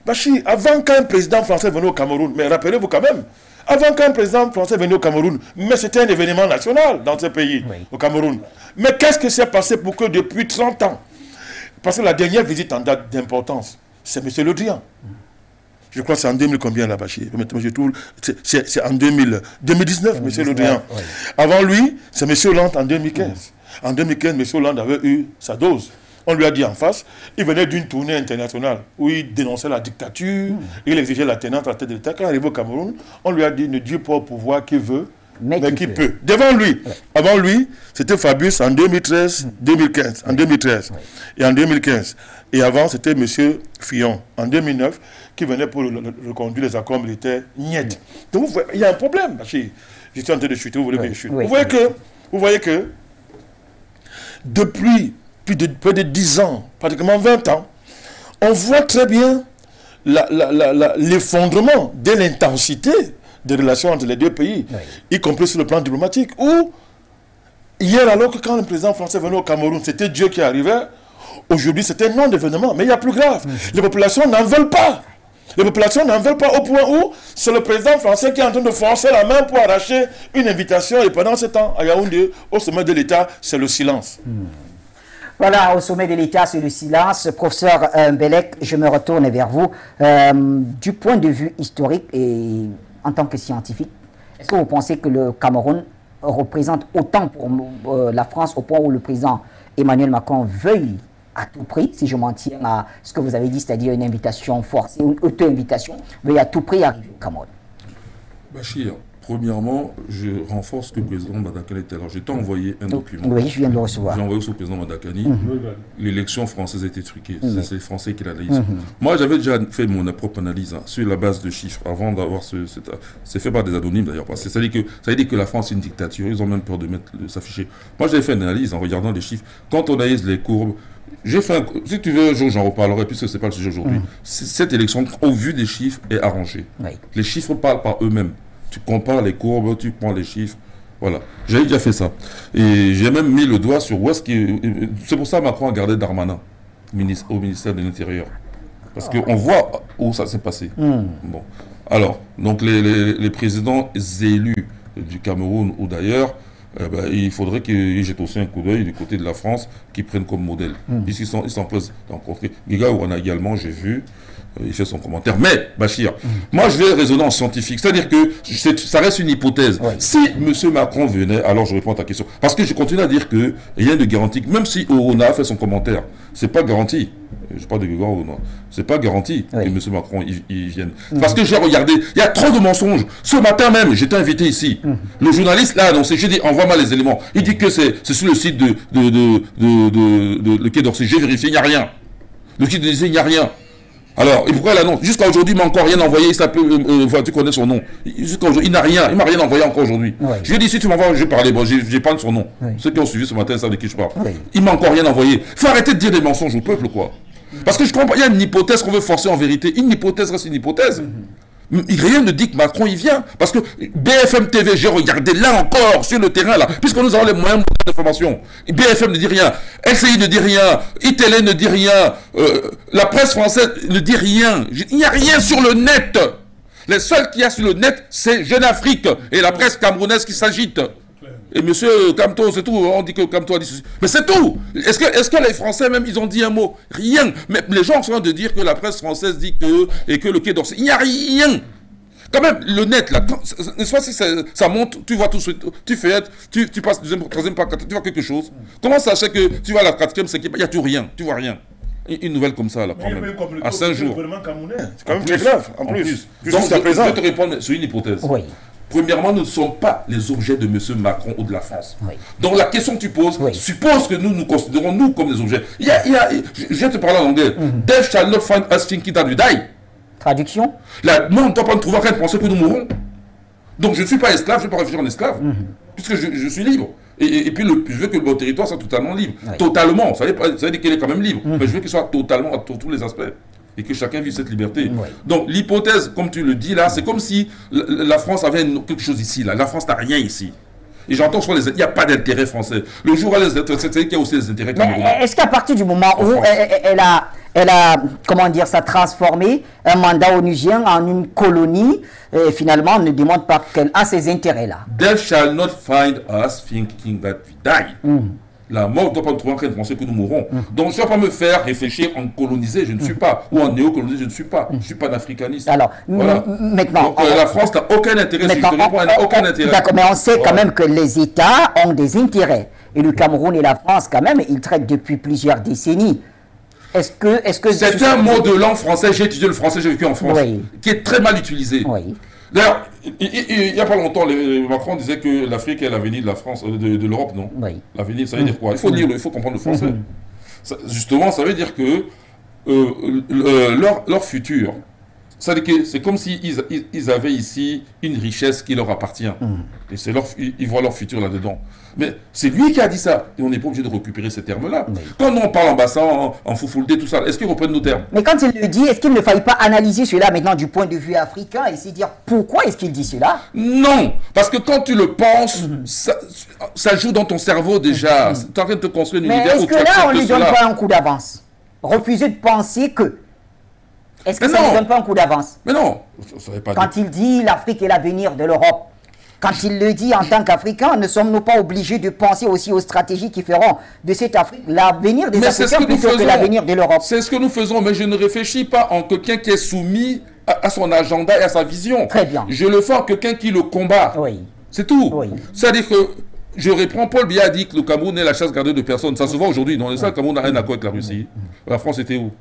Bachir, avant qu'un président français vienne au Cameroun, mais rappelez-vous quand même, avant qu'un président français vienne au Cameroun, mais c'était un événement national dans ce pays, au Cameroun. Mais qu'est-ce qui s'est passé pour que depuis 30 ans, parce que la dernière visite en date d'importance, c'est M. Le Drian. Je crois que c'est en 2000 combien là, Bachir? C'est en 2019, M. Le Drian. Oui. Avant lui, c'est M. Hollande en 2015. En 2015, M. Hollande avait eu sa dose. On lui a dit en face, il venait d'une tournée internationale où il dénonçait la dictature, il exigeait la tenance à la tête de l'État. Quand il arrive au Cameroun, on lui a dit ne dis pas au pouvoir qui veut, mais qui peut. Devant lui, avant lui, c'était Fabius en 2013, en 2013 et en 2015. Et avant, c'était M. Fillon en 2009 qui venait pour reconduire les accords militaires. Niet. Donc, vous voyez, il y a un problème. Je suis en train de chuter, vous voulez que je chute. Vous voyez que depuis près de 10 ans, pratiquement 20 ans, on voit très bien l'effondrement de l'intensité des relations entre les deux pays, y compris sur le plan diplomatique, où hier, alors que quand le président français venait au Cameroun, c'était Dieu qui arrivait, aujourd'hui c'était un non-événement, mais il y a plus grave. Les populations n'en veulent pas. Les populations n'en veulent pas au point où c'est le président français qui est en train de forcer la main pour arracher une invitation, et pendant ce temps, à Yaoundé, au sommet de l'État, c'est le silence. Voilà, au sommet de l'État, c'est le silence. Professeur Mbelek, je me retourne vers vous. Du point de vue historique et en tant que scientifique, est-ce que vous pensez que le Cameroun représente autant pour la France au point où le président Emmanuel Macron veuille à tout prix, si je m'en tiens à ce que vous avez dit, c'est-à-dire une invitation forcée, une auto-invitation, veuille à tout prix arriver au Cameroun? Bachir, premièrement, je renforce que le président Madakani était là. J'ai envoyé un document. Oui, je viens de le recevoir. J'ai envoyé au président Madakani. L'élection française a été truquée. C'est les Français qui l'analysent. Moi, j'avais déjà fait mon propre analyse sur la base de chiffres avant d'avoir c'est fait par des anonymes d'ailleurs. Parce que ça veut dire que la France est une dictature. Ils ont même peur de s'afficher. Moi, j'avais fait une analyse en regardant les chiffres. Quand on analyse les courbes, j'ai fait si tu veux, un jour j'en reparlerai, puisque ce n'est pas le sujet aujourd'hui. Cette élection, au vu des chiffres, est arrangée. Les chiffres parlent par eux-mêmes. Tu compares les courbes, tu prends les chiffres. Voilà. J'ai déjà fait ça. Et j'ai même mis le doigt sur où est-ce qu'il... C'est pour ça que Macron a gardé Darmanin au ministère de l'Intérieur. Parce qu'on voit où ça s'est passé. Bon. Alors, donc les présidents élus du Cameroun ou d'ailleurs, il faudrait qu'ils jettent aussi un coup d'œil du côté de la France, qu'ils prennent comme modèle. Ici, ils sont prêts à rencontrer. Giga Ouana également, j'ai vu, il fait son commentaire. Mais, Bachir, moi je vais raisonner en scientifique, c'est-à-dire que ça reste une hypothèse. Oui. Si M. Macron venait, alors je réponds à ta question. Parce que je continue à dire que rien de garanti, même si Oona a fait son commentaire, c'est pas garanti. Je parle de Giga Ouana. C'est pas garanti que M. Macron il vienne. Parce que j'ai regardé, il y a trop de mensonges. Ce matin même, j'étais invité ici. Le journaliste l'a annoncé, j'ai dit, envoie-moi les éléments. Il dit que c'est sur le site de le Quai d'Orsay. J'ai vérifié, il n'y a rien. Le Quai d'Orsay, il n'y a rien. Alors, et pourquoi elle annonce? Jusqu'à aujourd'hui, il m'a encore rien envoyé, il s'appelle, tu connais son nom. Jusqu'à aujourd'hui, il m'a rien envoyé encore aujourd'hui. Oui. Je lui ai dit, si tu m'envoies, je vais parler, bon, j'ai pas son nom. Oui. Ceux qui ont suivi ce matin savent de qui je parle. Oui. Il m'a encore rien envoyé. Faut arrêter de dire des mensonges au peuple, quoi. Parce que je comprends, il y a une hypothèse qu'on veut forcer en vérité. Une hypothèse reste une hypothèse. Rien ne dit que Macron y vient. Parce que BFM TV, j'ai regardé là encore, sur le terrain, là, puisque nous avons les moyens d'information. BFM ne dit rien, LCI ne dit rien, ITL ne dit rien, la presse française ne dit rien. Il n'y a rien sur le net. Les seuls qu'il y a sur le net, c'est Jeune Afrique et la presse camerounaise qui s'agite. Et monsieur Kamto, c'est tout. On dit que Kamto a dit ceci. Mais c'est tout. Est-ce que les Français même, ils ont dit un mot? Rien. Mais les gens sont en train de dire que la presse française dit que, et que le Quai d'Orsay. Il n'y a rien. Quand même, le net, là, n'est-ce pas, si ça monte, tu vois tout de suite, tu fais, tu passes deuxième, troisième, quatrième, tu vois quelque chose. Comment ça fait que tu vois la quatrième, cinquième, il n'y a tout rien, tu vois rien. Une nouvelle comme ça, là, quand même. À 5 jours. C'est quand même très grave, en plus. Donc, je vais te répondre sur une hypothèse. Oui. Premièrement, nous ne sommes pas les objets de M. Macron ou de la France. Oui. Donc la question que tu poses suppose que nous considérons nous comme des objets. Je vais te parler en anglais. Death shall not find us thinking that we die. Traduction? Moi, on ne doit pas nous trouver en train de penser que nous mourrons. Donc je ne suis pas esclave, je ne vais pas réfléchir en esclave, puisque je suis libre. Et puis je veux que mon territoire soit totalement libre. Oui. Totalement. Ça veut dire qu'il est quand même libre. Mais je veux qu'il soit totalement à tous les aspects. Et que chacun vive cette liberté. Oui. Donc l'hypothèse, comme tu le dis là, c'est comme si la France avait quelque chose ici. Là. La France n'a rien ici. Et j'entends sur il n'y a pas d'intérêt français. Le jour où c'est qu'il y a aussi des intérêts camerounais. Est-ce qu'à partir du moment où elle a, comment dire ça, transformé un mandat onusien en une colonie, et finalement, on ne demande pas qu'elle a ces intérêts-là? Death shall not find us thinking that we die. La mort ne doit pas nous trouver en train de penser que nous mourrons. Donc, je ne vais pas me faire réfléchir en colonisé, je ne suis pas. Ou en néocolonisé, je ne suis pas. Je ne suis pas d'africaniste. Alors, voilà. Maintenant... Donc, la France n'a aucun intérêt. Si je te réponds, elle n'a aucun intérêt. D'accord, mais on sait quand même que les États ont des intérêts. Et le Cameroun et la France, quand même, ils traitent depuis plusieurs décennies. Est-ce que c'est un mot de langue française, j'ai étudié le français, j'ai vécu en France, qui est très mal utilisé. Oui. D'ailleurs, il n'y a pas longtemps, Macron disait que l'Afrique est l'avenir de la France, de l'Europe, non? Oui. L'avenir, ça veut dire quoi? Il faut lire, il faut comprendre le français. Justement, ça veut dire que leur futur, c'est comme s'ils avaient ici une richesse qui leur appartient. Et ils voient leur futur là-dedans. Mais c'est lui qui a dit ça. Et on n'est pas obligé de récupérer ces termes-là. Quand on parle en bassin, en foufouldé, tout ça, est-ce qu'ils reprennent nos termes? Mais quand il le dit, est-ce qu'il ne faille pas analyser cela maintenant du point de vue africain et se dire pourquoi est-ce qu'il dit cela? Non, parce que quand tu le penses, ça joue dans ton cerveau déjà. Tu es en train de te construire une univers. Mais est-ce que là, on ne lui donne pas un coup d'avance? Refuser de penser que... Est-ce que ça ne donne pas un coup d'avance? Mais non. Quand il dit l'Afrique est l'avenir de l'Europe, quand il le dit en tant qu'Africain, ne sommes-nous pas obligés de penser aussi aux stratégies qui feront de cette Afrique l'avenir des Africains plutôt que l'avenir de l'Europe? C'est ce que nous faisons, mais je ne réfléchis pas en quelqu'un qui est soumis à son agenda et à sa vision. Très bien. Je le fais en quelqu'un qui le combat. Oui. C'est tout. Oui. C'est-à-dire que je reprends, Paul Biya a dit que le Cameroun est la chasse gardée de personne. Ça se voit aujourd'hui. Non, le Cameroun n'a rien à voir avec la Russie. La France était où?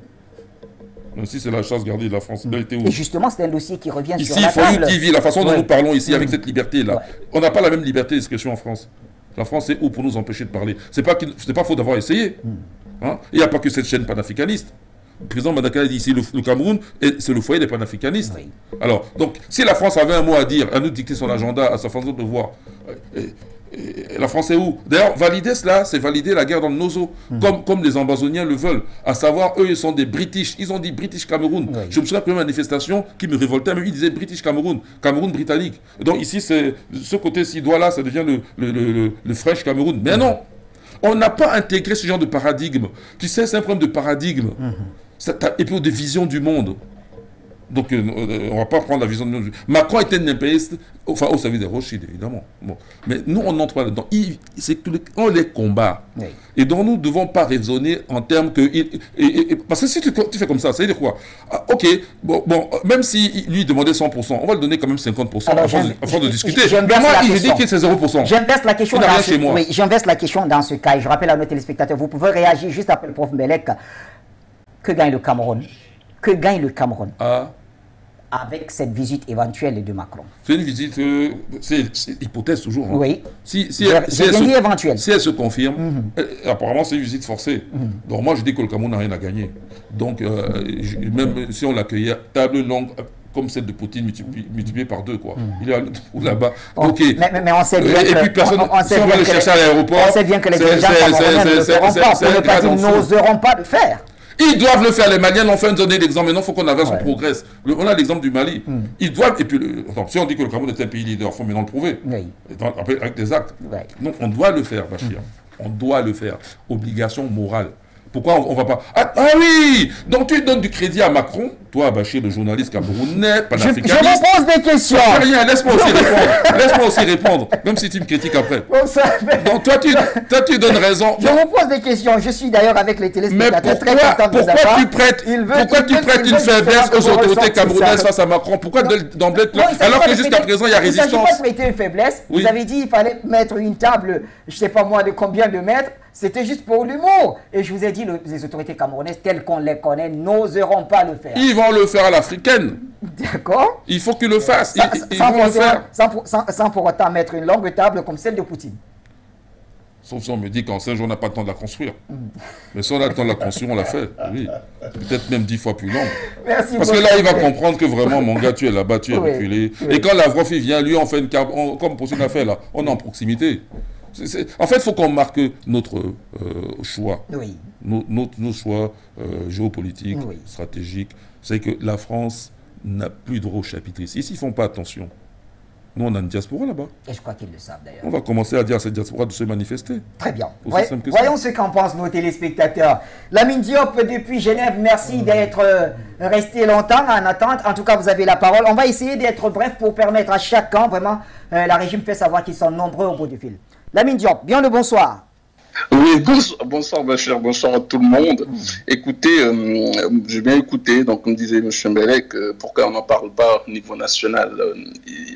Si c'est la chasse gardée de la France, elle était où? Et justement, c'est un dossier qui revient ici, sur la table. Ici, TV, la façon dont nous parlons ici, avec cette liberté-là, on n'a pas la même liberté d'expression en France. La France, c'est où pour nous empêcher de parler? C'est pas faux d'avoir essayé. Hein? Il n'y a pas que cette chaîne panafricaniste. Le président Madaka dit ici, le Cameroun, c'est le foyer des panafricanistes. Oui. Alors, donc, si la France avait un mot à dire, à nous dicter son agenda, à sa façon de voir, la France est où? D'ailleurs, valider cela, c'est valider la guerre dans le Nozo, comme les Ambazoniens le veulent. À savoir, eux, ils sont des British. Ils ont dit British Cameroun. Oui. Je me souviens de une manifestation qui me révoltait, mais ils disaient British Cameroun, Cameroun britannique. Donc ici, ce côté-ci, doigt-là, ça devient le French Cameroun. Mais non, on n'a pas intégré ce genre de paradigme. Tu sais, c'est un problème de paradigme. Et puis de vision du monde. Donc, on ne va pas prendre la vision de nous. Macron était un impérialiste, enfin, au service des Rothschild, évidemment. Bon. Mais nous, on n'entre pas là-dedans. On les combat. Oui. Et donc, nous ne devons pas raisonner en termes que... parce que si tu fais comme ça veut dire quoi? Ok, bon, même si lui demandait 100%, on va le donner quand même 50% avant de discuter. Mais moi, il dit que c'est 0%. J'inverse la question j'inverse la question dans ce cas. Et je rappelle à nos téléspectateurs, vous pouvez réagir juste après le prof Mbelek. Que gagne le Cameroun? Que gagne le Cameroun avec cette visite éventuelle de Macron? C'est une visite, c'est hypothèse toujours. Hein. Oui. Si elle se confirme, apparemment c'est une visite forcée. Donc moi je dis que le Cameroun n'a rien à gagner. Donc même si on l'accueillait, table longue comme celle de Poutine multipliée par 2, quoi. Il est là-bas. Okay. Mais on sait bien et puis personne, si on va le chercher à l'aéroport, on sait bien que les dirigeants camerounais ne le feront pas, pour ne pas dire n'oseront pas le faire. Ils doivent le faire. Les Maliens ont fait donner l'exemple. Maintenant, il faut qu'on avance, on progresse. On a l'exemple du Mali. Ils doivent. Et puis, si on dit que le Cameroun est un pays leader, il faut maintenant le prouver. Oui. Avec des actes. Oui. Donc, on doit le faire, Bachir. On doit le faire. Obligation morale. Pourquoi on ne va pas... Ah oui! Donc tu donnes du crédit à Macron, toi, Bachir, le journaliste camerounais, panafricaniste. Je vous pose des questions. Rien, laisse-moi aussi répondre. Laisse-moi aussi répondre, même si tu me critiques après. Donc toi, tu donnes raison. Je vous pose des questions. Je suis d'ailleurs avec les téléspectateurs très contents de vous avoir. Pourquoi tu prêtes une faiblesse aux autorités camerounaises face à Macron? Pourquoi d'emblée... Alors que jusqu'à présent, il y a résistance. Il ne s'agit pas de prêter une faiblesse. Vous avez dit qu'il fallait mettre une table, je ne sais pas moi, de combien de mètres. C'était juste pour l'humour. Et je vous ai dit, les autorités camerounaises, telles qu'on les connaît, n'oseront pas le faire. Ils vont le faire à l'africaine. D'accord. Il faut qu'ils le fassent. Sans pour autant mettre une longue table comme celle de Poutine. Sauf si on me dit qu'en 5 jours, on n'a pas le temps de la construire. Mais si on a le temps de la construire, on l'a fait. Oui. Peut-être même 10 fois plus longue. Merci. Parce que là, il va comprendre que vraiment, mon gars, tu es là-bas, tu es reculé. Oui. Et quand Lavrov vient, lui, on fait une carte, comme Poutine a fait là, on est en proximité. En fait, il faut qu'on marque notre choix. Oui. Nos choix géopolitiques, stratégiques. C'est que la France n'a plus droit au chapitre ici. S'ils ne font pas attention, nous, on a une diaspora là-bas. Et je crois qu'ils le savent d'ailleurs. On va commencer à dire à cette diaspora de se manifester. Très bien. Voyons ce qu'en pensent nos téléspectateurs. Lamine Diop, depuis Genève, merci d'être resté longtemps en attente. En tout cas, vous avez la parole. On va essayer d'être bref pour permettre à chacun, vraiment, la régie me fait savoir qu'ils sont nombreux au bout du fil. Lamine Diop, bien le bonsoir. Oui, bonsoir Bachir, bonsoir à tout le monde. Écoutez, j'ai bien écouté, donc comme disait M. Mbelek, pourquoi on n'en parle pas au niveau national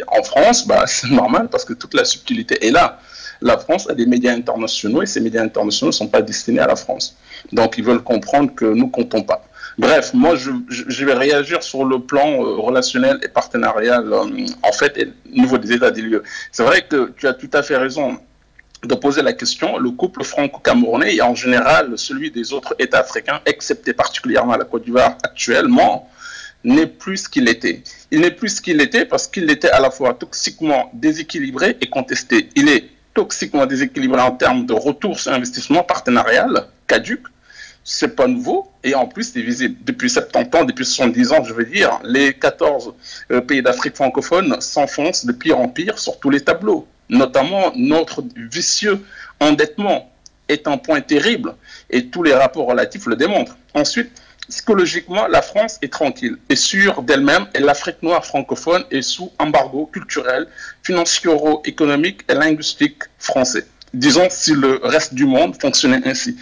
en France? C'est normal, parce que toute la subtilité est là. La France a des médias internationaux et ces médias internationaux ne sont pas destinés à la France. Donc ils veulent comprendre que nous ne comptons pas. Bref, moi je vais réagir sur le plan relationnel et partenarial, en fait, au niveau des états des lieux. C'est vrai que tu as tout à fait raison de poser la question. Le couple franco-camerounais et en général celui des autres États africains, excepté particulièrement la Côte d'Ivoire actuellement, n'est plus ce qu'il était. Il n'est plus ce qu'il était parce qu'il était à la fois toxiquement déséquilibré et contesté. Il est toxiquement déséquilibré en termes de retour sur investissement partenarial, caduc. C'est pas nouveau, et en plus, c'est visé depuis 70 ans, depuis 70 ans, je veux dire, les 14 pays d'Afrique francophone s'enfoncent de pire en pire sur tous les tableaux. Notamment, notre vicieux endettement est un point terrible, et tous les rapports relatifs le démontrent. Ensuite, psychologiquement, la France est tranquille, est sûre d'elle-même, et l'Afrique noire francophone est sous embargo culturel, financiero-économique et linguistique français. Disons, si le reste du monde fonctionnait ainsi.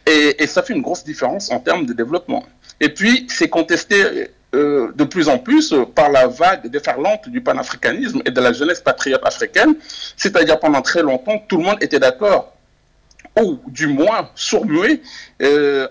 Et ça fait une grosse différence en termes de développement. Et puis, c'est contesté de plus en plus par la vague déferlante du panafricanisme et de la jeunesse patriote africaine. C'est-à-dire, pendant très longtemps, tout le monde était d'accord, ou du moins sourd-muet,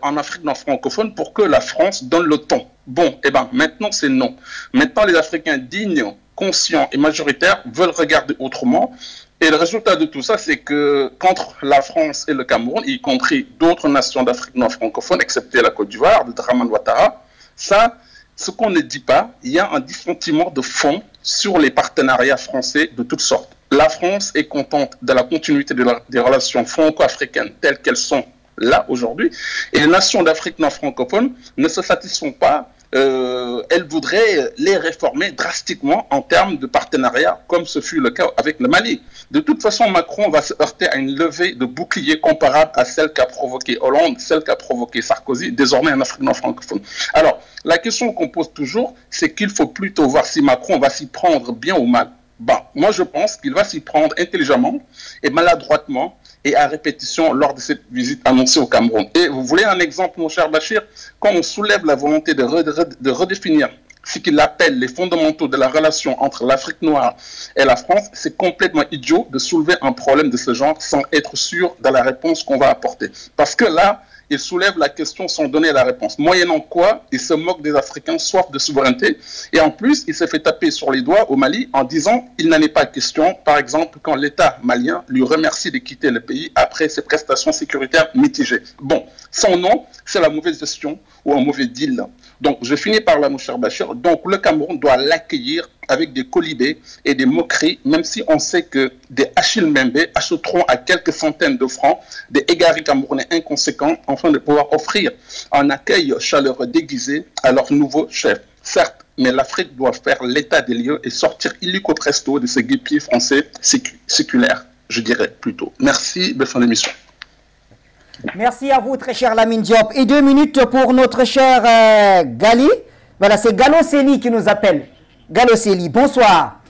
en Afrique non francophone pour que la France donne le ton. Bon, eh bien, maintenant, c'est non. Maintenant, les Africains dignes, conscients et majoritaires veulent regarder autrement. Et le résultat de tout ça, c'est que contre la France et le Cameroun, y compris d'autres nations d'Afrique non francophone, excepté la Côte d'Ivoire, de Dramane Ouattara, ça, ce qu'on ne dit pas, il y a un dissentiment de fond sur les partenariats français de toutes sortes. La France est contente de la continuité des relations franco-africaines telles qu'elles sont là aujourd'hui, et les nations d'Afrique non francophone ne se satisfont pas elle voudrait les réformer drastiquement en termes de partenariat, comme ce fut le cas avec le Mali. De toute façon, Macron va se heurter à une levée de boucliers comparable à celle qu'a provoquée Hollande, celle qu'a provoquée Sarkozy, désormais en Afrique non francophone. Alors, la question qu'on pose toujours, c'est qu'il faut plutôt voir si Macron va s'y prendre bien ou mal. Bon, moi, je pense qu'il va s'y prendre intelligemment et maladroitement et à répétition lors de cette visite annoncée au Cameroun. Et vous voulez un exemple, mon cher Bachir, quand on soulève la volonté de redéfinir ce qu'il appelle les fondamentaux de la relation entre l'Afrique noire et la France, c'est complètement idiot de soulever un problème de ce genre sans être sûr de la réponse qu'on va apporter. Parce que là, il soulève la question sans donner la réponse. Moyennant quoi, il se moque des Africains soif de souveraineté. Et en plus, il s'est fait taper sur les doigts au Mali en disant qu'il n'en est pas question, par exemple, quand l'État malien lui remercie de quitter le pays après ses prestations sécuritaires mitigées. Bon, son nom, c'est la mauvaise gestion ou un mauvais deal. Donc, je finis par là, mon cher Bachir. Donc, le Cameroun doit l'accueillir avec des colibés et des moqueries, même si on sait que des Achille Mbembe achèteront à quelques centaines de francs des égarés camerounais inconséquents afin de pouvoir offrir un accueil chaleureux déguisé à leur nouveau chef. Certes, mais l'Afrique doit faire l'état des lieux et sortir illico presto de ce guépier français séculaire, je dirais plutôt. Merci, belle fin d'émission. Merci à vous, très cher Lamine Diop. Et 2 minutes pour notre cher Gali. Voilà, c'est Gallo Céli qui nous appelle. Gallo Céli, bonsoir.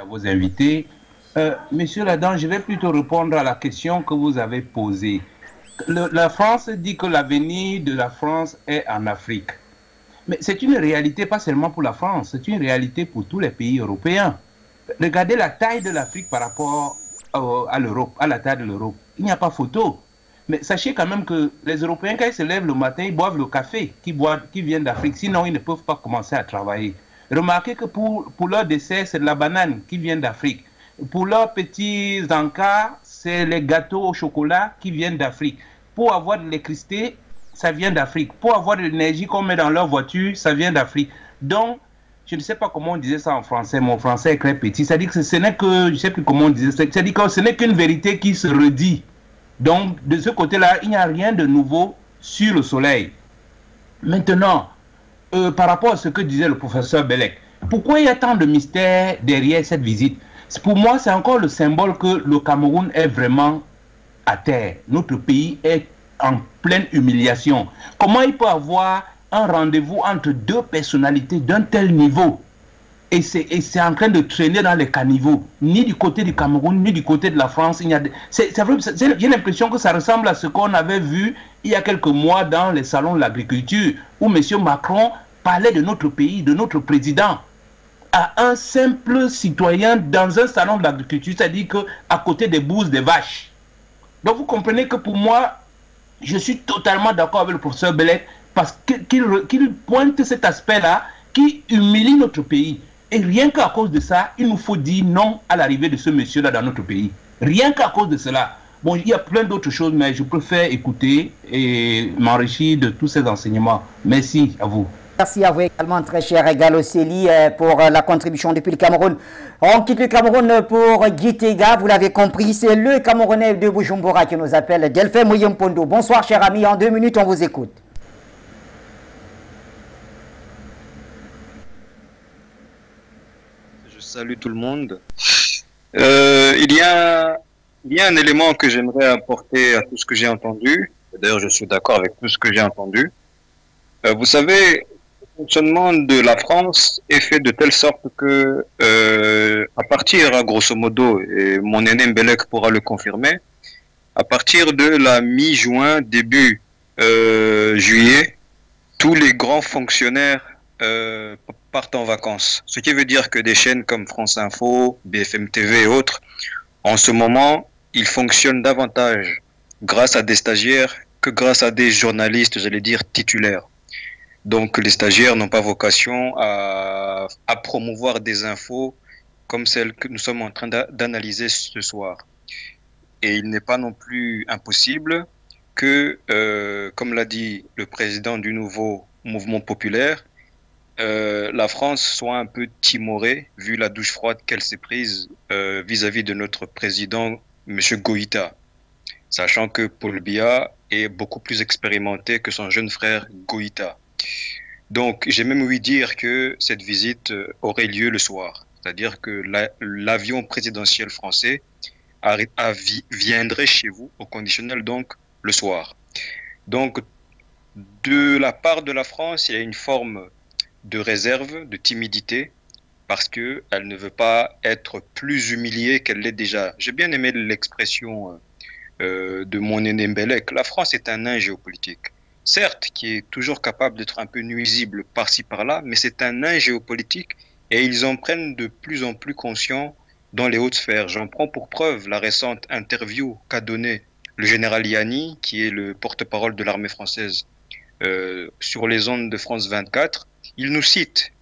À vos invités. Monsieur Ladan, je vais plutôt répondre à la question que vous avez posée. La France dit que l'avenir de la France est en Afrique. Mais c'est une réalité pas seulement pour la France, c'est une réalité pour tous les pays européens. Regardez la taille de l'Afrique par rapport à l'Europe, à la taille de l'Europe. Il n'y a pas photo. Mais sachez quand même que les Européens, quand ils se lèvent le matin, ils boivent le café qui vient d'Afrique. Sinon, ils ne peuvent pas commencer à travailler. Remarquez que pour leur dessert, c'est de la banane qui vient d'Afrique. Pour leurs petits encas, c'est les gâteaux au chocolat qui viennent d'Afrique. Pour avoir de l'électricité, ça vient d'Afrique. Pour avoir de l'énergie qu'on met dans leur voiture, ça vient d'Afrique. Donc, je ne sais pas comment on disait ça en français, mon français est très petit. C'est-à-dire que ce n'est que, je ne sais plus comment on disait, c'est-à-dire que ce n'est qu'une vérité qui se redit. Donc, de ce côté-là, il n'y a rien de nouveau sur le soleil. Maintenant, par rapport à ce que disait le professeur Bellec, pourquoi il y a tant de mystères derrière cette visite? Pour moi, c'est encore le symbole que le Cameroun est vraiment à terre. Notre pays est en pleine humiliation. Comment il peut avoir un rendez-vous entre deux personnalités d'un tel niveau et c'est en train de traîner dans les caniveaux, ni du côté du Cameroun, ni du côté de la France. J'ai l'impression que ça ressemble à ce qu'on avait vu il y a quelques mois dans les salons de l'agriculture, où M. Macron parlait de notre pays, de notre président, à un simple citoyen dans un salon de l'agriculture, c'est-à-dire qu'à côté des bouses des vaches. Donc vous comprenez que pour moi, je suis totalement d'accord avec le professeur Bellec, parce qu'il pointe cet aspect-là qui humilie notre pays. Et rien qu'à cause de ça, il nous faut dire non à l'arrivée de ce monsieur-là dans notre pays. Rien qu'à cause de cela. Bon, il y a plein d'autres choses, mais je préfère écouter et m'enrichir de tous ces enseignements. Merci à vous. Merci à vous également, très cher Gallo Céli, pour la contribution depuis le Cameroun. On quitte le Cameroun pour Gitega, vous l'avez compris, c'est le Camerounais de Bujumbura qui nous appelle, Delphin Mouyempondo. Bonsoir, cher ami, en 2 minutes, on vous écoute. Salut tout le monde. Il y a un élément que j'aimerais apporter à tout ce que j'ai entendu. D'ailleurs, je suis d'accord avec tout ce que j'ai entendu. Vous savez, le fonctionnement de la France est fait de telle sorte que, à partir, grosso modo, et mon aîné Mbelek pourra le confirmer, à partir de la mi-juin, début juillet, tous les grands fonctionnaires partent en vacances. Ce qui veut dire que des chaînes comme France Info, BFM TV et autres, en ce moment, ils fonctionnent davantage grâce à des stagiaires que grâce à des journalistes, j'allais dire, titulaires. Donc les stagiaires n'ont pas vocation à promouvoir des infos comme celles que nous sommes en train d'analyser ce soir. Et il n'est pas non plus impossible que, comme l'a dit le président du nouveau mouvement populaire, la France soit un peu timorée, vu la douche froide qu'elle s'est prise vis-à-vis de notre président, M. Goïta. sachant que Paul Biya est beaucoup plus expérimenté que son jeune frère Goïta. Donc, j'ai même ouï dire que cette visite aurait lieu le soir. C'est-à-dire que l'avion présidentiel français viendrait chez vous, au conditionnel donc, le soir. Donc, de la part de la France, il y a une forme de réserve, de timidité, parce qu'elle ne veut pas être plus humiliée qu'elle l'est déjà. J'ai bien aimé l'expression de mon aîné Mbelek. La France est un nain géopolitique. Certes, qui est toujours capable d'être un peu nuisible par-ci par-là, mais c'est un nain géopolitique et ils en prennent de plus en plus conscience dans les hautes sphères. J'en prends pour preuve la récente interview qu'a donnée le général Yanni, qui est le porte-parole de l'armée française, sur les ondes de France 24. Il nous cite,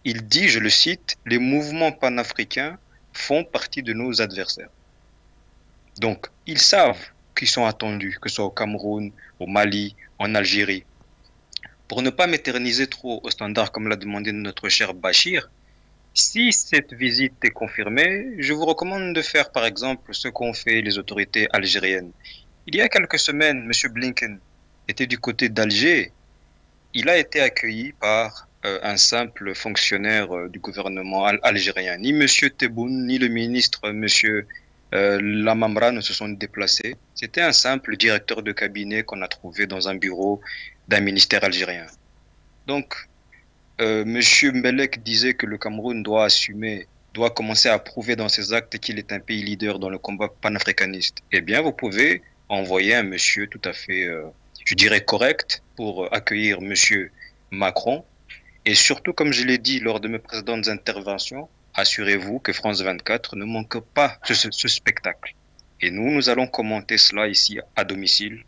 il dit, je le cite, « Les mouvements panafricains font partie de nos adversaires ». Donc, ils savent qu'ils sont attendus, que ce soit au Cameroun, au Mali, en Algérie. Pour ne pas m'éterniser trop au standard, comme l'a demandé notre cher Bachir, si cette visite est confirmée, je vous recommande de faire par exemple ce qu'ont fait les autorités algériennes. Il y a quelques semaines, M. Blinken était du côté d'Alger. Il a été accueilli par un simple fonctionnaire du gouvernement algérien. Ni M. Tebboune, ni le ministre M. Lamamra ne se sont déplacés. C'était un simple directeur de cabinet qu'on a trouvé dans un bureau d'un ministère algérien. Donc, M. Mbelek disait que le Cameroun doit commencer à prouver dans ses actes qu'il est un pays leader dans le combat panafricaniste. Eh bien, vous pouvez envoyer un monsieur tout à fait, je dirais, correct pour accueillir M. Macron. Et surtout, comme je l'ai dit lors de mes précédentes interventions, assurez-vous que France 24 ne manque pas ce spectacle. Et nous allons commenter cela ici à domicile,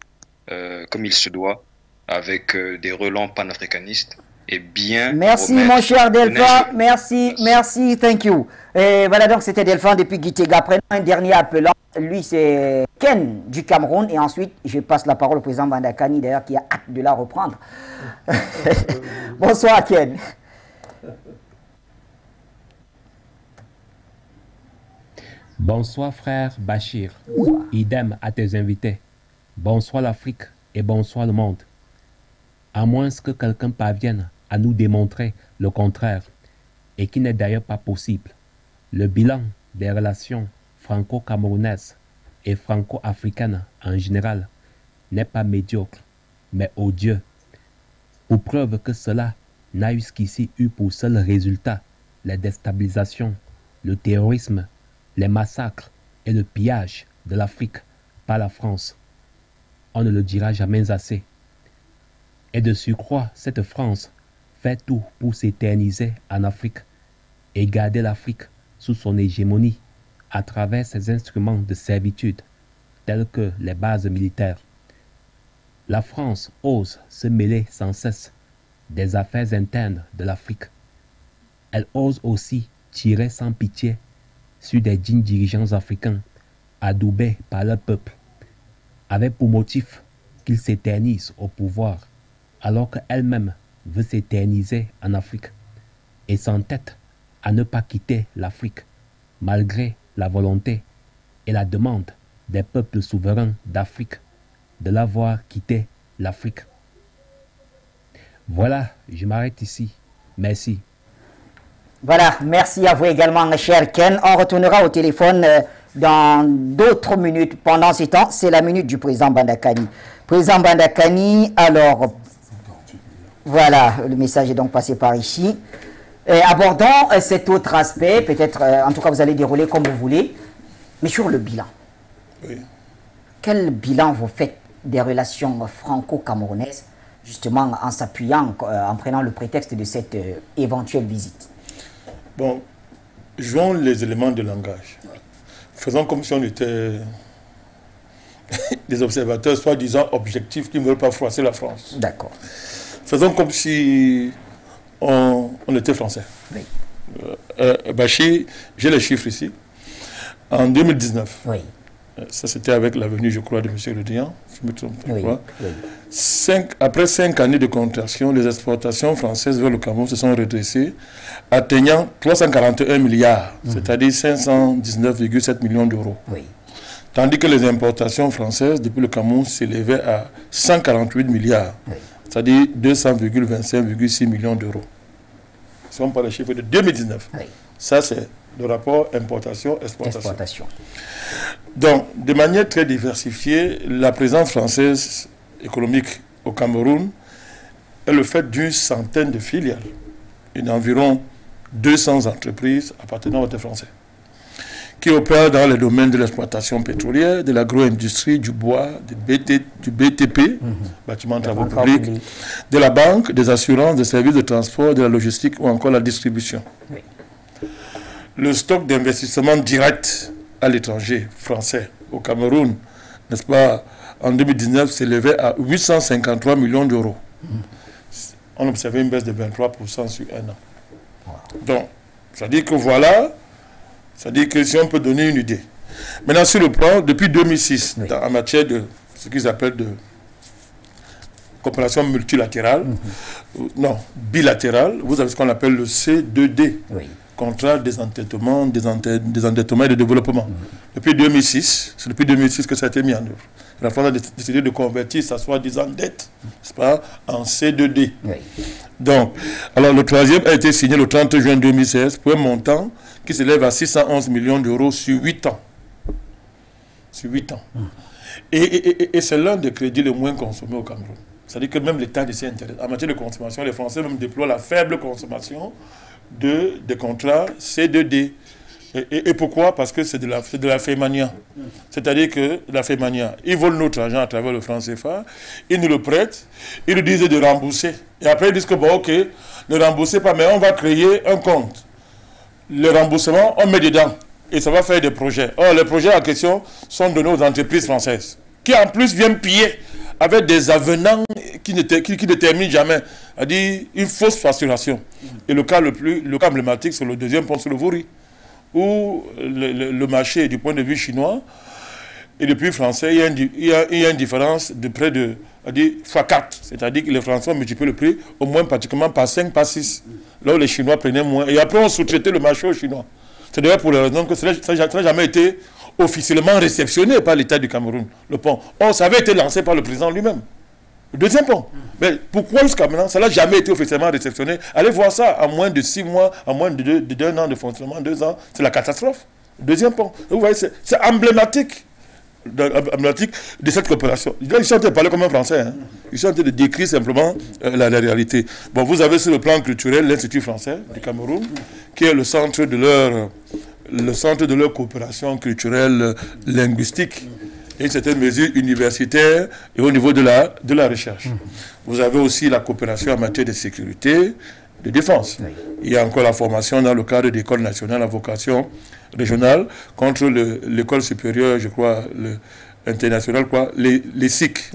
comme il se doit, avec des relents panafricanistes. Et bien merci mon cher Delphin, merci, thank you. Et voilà, donc c'était Delphin depuis Gitega. Prenons un dernier appelant, lui c'est Ken du Cameroun, et ensuite je passe la parole au président Bandakani d'ailleurs qui a hâte de la reprendre. Bonsoir Ken. Bonsoir frère Bachir, idem à tes invités. Bonsoir l'Afrique et bonsoir le monde. À moins que quelqu'un parvienne à nous démontrer le contraire, et qui n'est d'ailleurs pas possible, le bilan des relations franco-camerounaises et franco-africaines en général n'est pas médiocre, mais odieux. Pour preuve que cela n'a jusqu'ici eu pour seul résultat la déstabilisation, le terrorisme, les massacres et le pillage de l'Afrique par la France. On ne le dira jamais assez. Et de surcroît, cette France fait tout pour s'éterniser en Afrique et garder l'Afrique sous son hégémonie à travers ses instruments de servitude tels que les bases militaires. La France ose se mêler sans cesse des affaires internes de l'Afrique. Elle ose aussi tirer sans pitié sur des dignes dirigeants africains adoubés par leur peuple, avec pour motif qu'ils s'éternisent au pouvoir, alors qu'elle-même veut s'éterniser en Afrique et s'entête à ne pas quitter l'Afrique, malgré la volonté et la demande des peuples souverains d'Afrique de la voir quitter l'Afrique. Voilà, je m'arrête ici. Merci. Voilà, merci à vous également, cher Ken. On retournera au téléphone dans d'autres minutes. Pendant ce temps, c'est la minute du président Bandakani. Président Bandakani, alors, voilà, le message est donc passé par ici. Abordons cet autre aspect, peut-être, en tout cas, vous allez dérouler comme vous voulez, mais sur le bilan. Oui. Quel bilan vous faites des relations franco-camerounaises, justement en s'appuyant, en prenant le prétexte de cette éventuelle visite? Bon, jouons les éléments de langage. Oui. Faisons comme si on était des observateurs, soi-disant objectifs, qui ne veulent pas froisser la France. D'accord. Faisons comme si on était français. Oui. Bachir, j'ai les chiffres ici. En 2019, oui. Ça c'était avec la venue, je crois, de M. Le Drian, je me trompe pas. Oui. Oui. Après 5 années de contraction, les exportations françaises vers le Cameroun se sont redressées, atteignant 341 milliards, c'est-à-dire 519,7 millions d'euros. Oui. Tandis que les importations françaises depuis le Cameroun s'élevaient à 148 milliards, c'est-à-dire 200,25,6 millions d'euros. Si on parle des chiffres de 2019, ça c'est le rapport importation-exportation. Donc, de manière très diversifiée, la présence française économique au Cameroun est le fait d'une centaine de filiales et d'environ 200 entreprises appartenant aux États français, qui opèrent dans les domaines de l'exploitation pétrolière, de l'agro-industrie, du bois, du BTP, bâtiments travaux publics, de la banque, des assurances, des services de transport, de la logistique ou encore la distribution. Le stock d'investissement direct à l'étranger français au Cameroun, n'est-ce pas, en 2019 s'élevait à 853 millions d'euros. On observait une baisse de 23% sur un an. Donc, ça dit que voilà, ça dit que si on peut donner une idée. Maintenant, sur le plan, depuis 2006, en matière de ce qu'ils appellent de coopération multilatérale, non, bilatérale, vous avez ce qu'on appelle le C2D, contrat désendettement, désendettement et de développement. Depuis 2006, c'est depuis 2006 que ça a été mis en œuvre. La France a décidé de convertir sa soi-disant dette, n'est-ce pas, en C2D. Donc, alors le troisième a été signé le 30 juin 2016 pour un montant qui s'élève à 611 millions d'euros sur 8 ans. Sur 8 ans. Et c'est l'un des crédits les moins consommés au Cameroun. C'est-à-dire que même l'État s'y intéresse. En matière de consommation, les Français même déploient la faible consommation des contrats C2D. Et pourquoi? Parce que c'est de la fémania. C'est-à-dire que la fémania, ils volent notre argent à travers le franc CFA, ils nous le prêtent, ils nous disent de rembourser. Et après ils disent que bon ok, ne remboursez pas, mais on va créer un compte. Le remboursement, on met dedans. Et ça va faire des projets. Or, les projets en question sont donnés aux entreprises françaises, qui en plus viennent piller avec des avenants qui ne terminent jamais. C'est-à-dire une fausse facturation. Et le cas emblématique, c'est le deuxième pont sur le Vouri, où le marché, du point de vue chinois et depuis français, il y a une différence de près de x4. C'est-à-dire que les Français ont multiplié le prix au moins pratiquement par 5, par 6. Là où les Chinois prenaient moins. Et après, on sous-traitait le marché aux Chinois. C'est d'ailleurs pour la raison que ça n'a jamais été officiellement réceptionné par l'État du Cameroun, le pont. Or, ça avait été lancé par le président lui-même. Le deuxième pont. Mais pourquoi jusqu'à maintenant, ça n'a jamais été officiellement réceptionné? Allez voir ça, en moins de 6 mois, en moins de 1 an de fonctionnement, 2 ans, c'est la catastrophe. Le deuxième pont. Vous voyez, c'est emblématique de cette coopération. Ils sont en train de parler comme un Français. Hein. Ils sont en train de décrire simplement la réalité. Bon, vous avez sur le plan culturel l'Institut français du Cameroun, qui est le centre de leur coopération culturelle linguistique et une certaine mesure universitaire et au niveau de la recherche. Vous avez aussi la coopération en matière de sécurité, de défense. Il y a encore la formation dans le cadre d'école nationale à vocation régionale contre l'école supérieure, je crois, internationale, quoi, les SIC.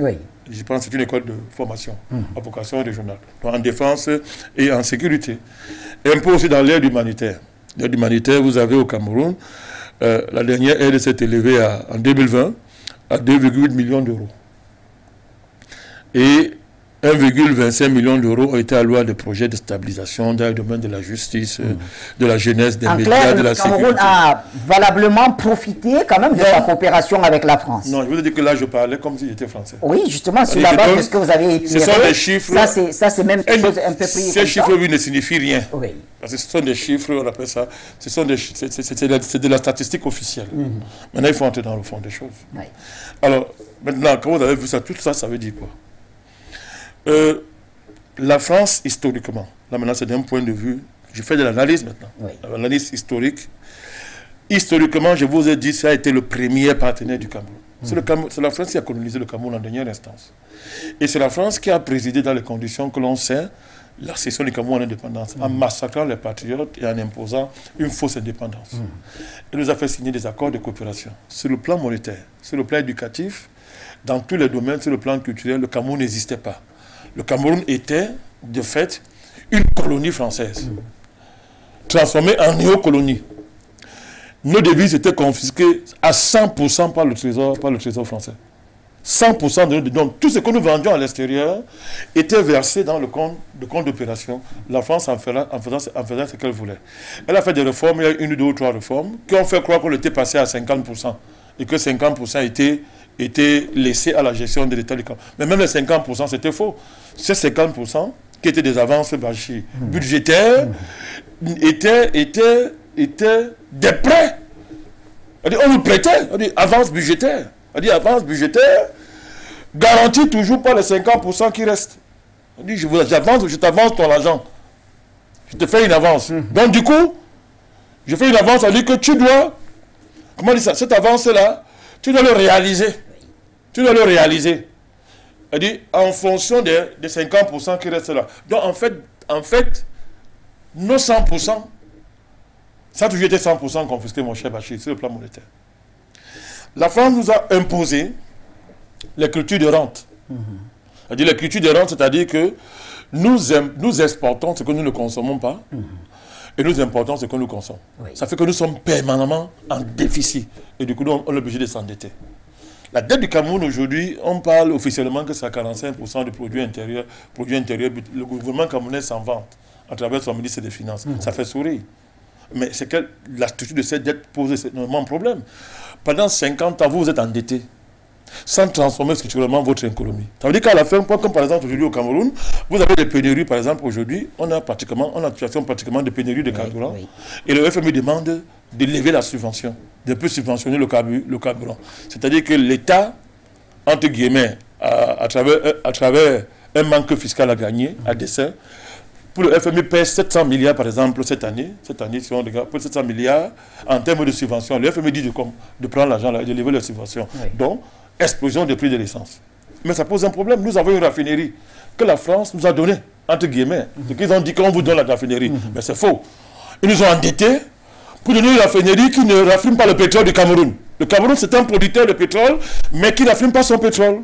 Je pense que c'est une école de formation à vocation régionale, en défense et en sécurité. Et un peu aussi dans l'aide humanitaire. L'aide humanitaire, vous avez au Cameroun, la dernière aide s'est élevée en 2020 à 2,8 millions d'euros. Et 1,25 million d'euros ont été alloués à des projets de stabilisation dans le domaine de la justice, de la jeunesse, des médias, de la sécurité. Le Cameroun a valablement profité quand même de sa coopération avec la France. Non, je vous ai dit que là, je parlais comme si j'étais français. Oui, justement, sur la base de ce que vous avez éclairé. Ce sont des chiffres. Ça, c'est même quelque chose un peu plus. Ces chiffres, oui, ne signifient rien. Oui. Parce que ce sont des chiffres, on appelle ça, c'est de la statistique officielle. Maintenant, il faut entrer dans le fond des choses. Oui. Alors, maintenant, quand vous avez vu ça, tout ça, ça veut dire quoi? La France, historiquement, là maintenant c'est d'un point de vue, je fais de l'analyse maintenant, l'analyse historique. Historiquement, je vous ai dit, ça a été le premier partenaire du Cameroun. C'est la France qui a colonisé le Cameroun en dernière instance. Et c'est la France qui a présidé dans les conditions que l'on sait la cession du Cameroun en indépendance, en massacrant les patriotes et en imposant une fausse indépendance. Elle nous a fait signer des accords de coopération sur le plan monétaire, sur le plan éducatif, dans tous les domaines, sur le plan culturel, le Cameroun n'existait pas. Le Cameroun était, de fait, une colonie française, transformée en néocolonie. Nos devises étaient confisquées à 100% par le trésor français. 100% de donc tout ce que nous vendions à l'extérieur était versé dans le compte d'opération. La France en faisant ce qu'elle voulait. Elle a fait des réformes, il y a 1, 2 ou 3 réformes, qui ont fait croire qu'on était passé à 50%. et que 50% étaient laissés à la gestion de l'État du Cameroun. Mais même les 50%, c'était faux. Ces 50% qui étaient des avances budgétaires étaient des prêts. On nous prêtait, on dit avance budgétaire. On dit avance budgétaire garantit toujours pas les 50% qui restent. On dit j'avance, je t'avance ton argent. Je te fais une avance. Donc du coup, je fais une avance, ça veut dire que tu dois, comment on dit ça, cette avance-là, tu dois le réaliser. Tu dois le réaliser. C'est-à-dire en fonction des 50% qui restent là. Donc en fait, nos 100%, ça a toujours été 100% confisqué, mon cher Bachir, sur le plan monétaire. La France nous a imposé les cultures de rente. C'est-à-dire les cultures de rente, c'est-à-dire que nous exportons ce que nous ne consommons pas et nous importons ce que nous consommons. Oui. Ça fait que nous sommes permanemment en déficit et du coup, on est obligé de s'endetter. La dette du Cameroun aujourd'hui, on parle officiellement que c'est à 45% du produit intérieur. Le gouvernement camerounais s'en vante à travers son ministre des Finances. Ça fait sourire. Mais c'est que la structure de cette dette pose énormément de problème. Pendant 50 ans, vous vous êtes endetté sans transformer structurellement votre économie. Ça veut dire qu'à la fin, comme par exemple aujourd'hui au Cameroun, vous avez des pénuries, par exemple aujourd'hui, on a une situation pratiquement de pénurie de carburant. Oui. Et le FMI demande de lever la subvention, de plus subventionner le carburant. C'est-à-dire que l'État, entre guillemets, à travers un manque fiscal à gagner, à dessein, pour le FMI pèse 700 milliards par exemple cette année, si on regarde, pour 700 milliards en termes de subventions. Le FMI dit de prendre l'argent et de lever les subventions. Oui. Donc, explosion des prix de l'essence. Mais ça pose un problème. Nous avons une raffinerie que la France nous a donnée, entre guillemets. Ils ont dit qu'on vous donne la raffinerie. Mais c'est faux. Ils nous ont endettés pour donner une raffinerie qui ne raffine pas le pétrole du Cameroun. Le Cameroun, c'est un producteur de pétrole, mais qui ne raffine pas son pétrole.